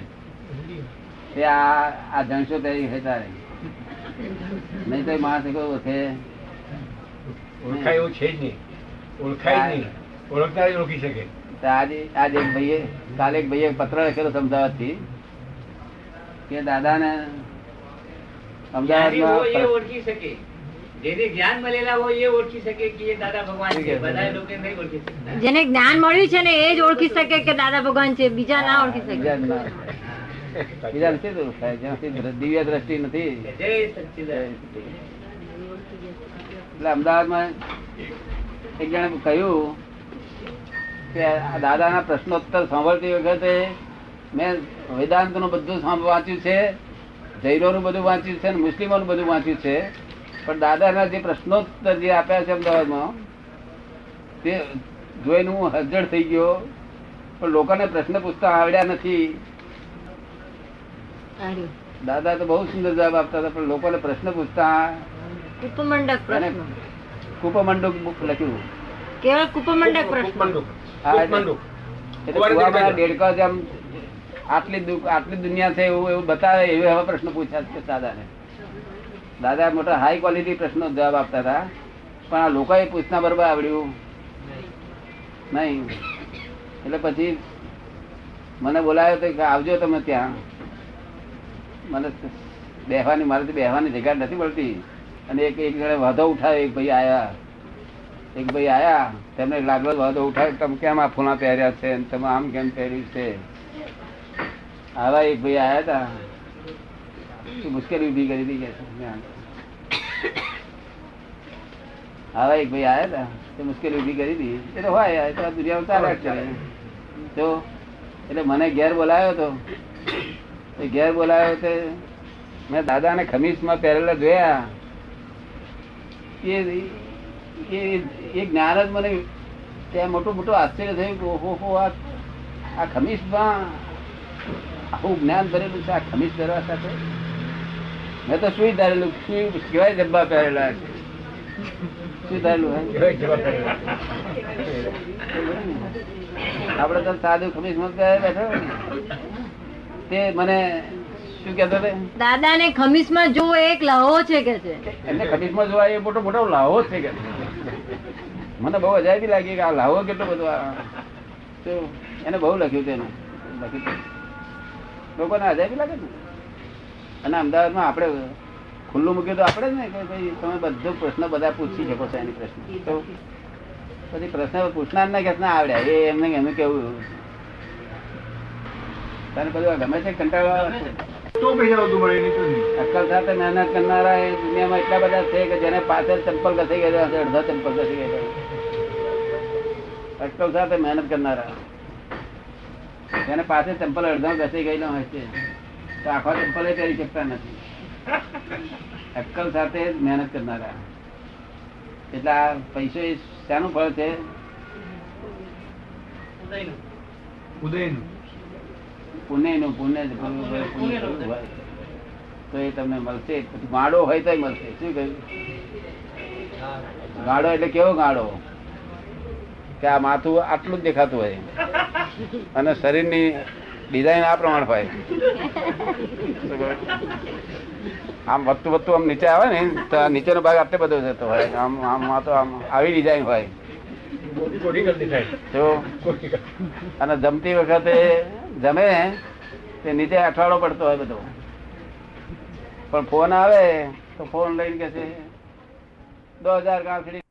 તે આ જણસો પહેરી હોય તારે, નહીં તો માણસ કોઈ ઓળખે? ઓળખાય એવું છે જ નહીં. ઓળખાય જ નહીં. ઓળખતા જ ઓળખી શકે. આજે એક ભાઈએ કાલે એક ભાઈએ પત્ર લખેલો અમદાવાદથી કે દાદાને અમદાવાદમાં ઓળખી શકે, જેને જ્ઞાન મળેલા હોય એ ઓળખી શકે કે એ દાદા ભગવાન છે. બધા લોકો નહીં ઓળખી શકે. જેને જ્ઞાન મળ્યું છે ને એ જ ઓળખી શકે કે દાદા ભગવાન છે, બીજા ના ઓળખી શકે. બીજા નથી તો ઓળખાય જ્યાંથી દિવ્ય દ્રષ્ટિ નથી. જય સચ્ચિદાનંદ. એટલે અમદાવાદમાં એક જણે કહ્યું કે દાદાના પ્રશ્નોત્તર સાંભળતી વખતે મેં વેદાંતનું બધું વાંચ્યું છે, જૈનોનું બધું વાંચ્યું છે, મુસ્લિમોનું બધું વાંચ્યું છે, પણ દાદાના જે પ્રશ્નોત્તર જે આપ્યા છે અમદાવાદમાં તે જોઈને હું હજળ થઈ ગયો. પણ લોકોને પ્રશ્ન પૂછતા આવડ્યા નથી. દાદા તો બહુ સુંદર જવાબ આપતા હતા, પણ લોકોને પ્રશ્ન પૂછતા કુપમંડક પ્રશ્ન, કુપમંડુક બુક લખ્યું. કેવળ કુપમંડક પ્રશ્ન. કૂપમંડુક. હા, કૂપમંડુક. એટલે કુવામાં દેડકા જેમ આટલી દુનિયા છે એવું બતાવે એવા એવા પ્રશ્ન પૂછ્યા છે દાદાને. દાદા મોટા હાઈ ક્વોલિટી પ્રશ્નો જવાબ આપતા હતા, પણ આ લોકોએ પૂછના બરોબર આવડ્યું નહીં. એટલે પછી મને બોલાવ્યો તો કે આવજો તમે ત્યાં. મને બેહવાની મારાથી બેહવાની જગ્યા નથી મળતી. અને એક જણે વાંધો ઉઠાવ્યો. એક ભાઈ આયા તેમને લાગલો વાંધો ઉઠાવ્યો, તમે કેમ આ ફૂલા પહેર્યા છે, તમે આમ કેમ પહેર્યું છે. આવા એક ભાઈ આયા હતા, મુશ્કેલી ઉભી કરી હતી. આવા એક ભાઈ આયા હતા, તે મુશ્કેલી ઉભી કરી હતી. એટલે હોય તો દુનિયામાં ચાલ્યા કરે. તો એટલે મને ઘેર બોલાવ્યો હતો. ઘેર બોલાવ્યો તે મેં દાદાને ખમીસમાં પહેરેલા જોયા. એ જ્ઞાન જ મને ત્યાં મોટું મોટું આશ્ચર્ય થયું કે ઓહો આ ખમીસમાં આખું જ્ઞાન ભરેલું છે. આ ખમીસ પહેરવા સાથે મેં તો સુઈ ધારેલું. સુઈ કેવાય જબ્બા પહેરેલા છે. શું ધારેલું આપડે તો સાદું ખમીસમાં બેઠો. તે મને શું કેતો દાદા ને ખમીસ માં જો એક લાહો છે કે છે, એમને ખમીસ માં જોવા એ મોટો મોટો લાહો છે કે. મને બહુ અજાયબી લાગી કે આ લાહો કેટલો બધો. એને બહુ લખ્યું તેને લખ્યું લોકોને અજાયબી લાગે ને. અને અમદાવાદમાં આપણે ખુલ્લું મૂક્યું તો આપણે જ ને કે ભાઈ તમે બધો પ્રશ્ન બધા પૂછી શકો છો. એની પ્રશ્ન તો પછી પ્રશ્ન પૂછનાર ના કે ના આવડ્યા એ એમને કેવું તને બધું ગમે છે કંટાળો તો પૈસા વધુ મળે, નહીં તો નહીં. અક્કલ સાથે મહેનત કરનારા એ દુનિયામાં એટલા બધા છે કે જેને પાછળ ચંપલ ઘસી ગયેલા હશે, અડધા ચંપલ ઘસી ગયેલા. અક્કલ સાથે મહેનત કરનારા જેને પાસે ચંપલ અડધા ઘસી ગયેલા હોય છે તો આખા ચંપલ એ પહેરી શકતા નથી. અક્કલ સાથે જ મહેનત કરનારા. એટલે આ પૈસો એ શાનું ફળ છે? ઉદયનું. પુણ્યનું. પુણ્ય તો એ તમને મળશે. પછી ગાડો હોય તો મળશે. શું કહ્યું? ગાડો એટલે કેવો ગાડો કે આ માથું આટલું જ દેખાતું હોય અને શરીરની ડિઝાઇન આ પ્રમાણે હોય. આમ વધતું વધતું આમ નીચે આવે ને તો આ નીચેનો ભાગ આટલે બધો જતો હોય. આમ આમ તો આમ આવી ડિઝાઇન હોય. જો અને જમતી વખતે જમે તે નીચે અઠવાડો પડતો હોય બધો. પણ ફોન આવે તો ફોન લઈને કે છે 2000 ગાંઠડી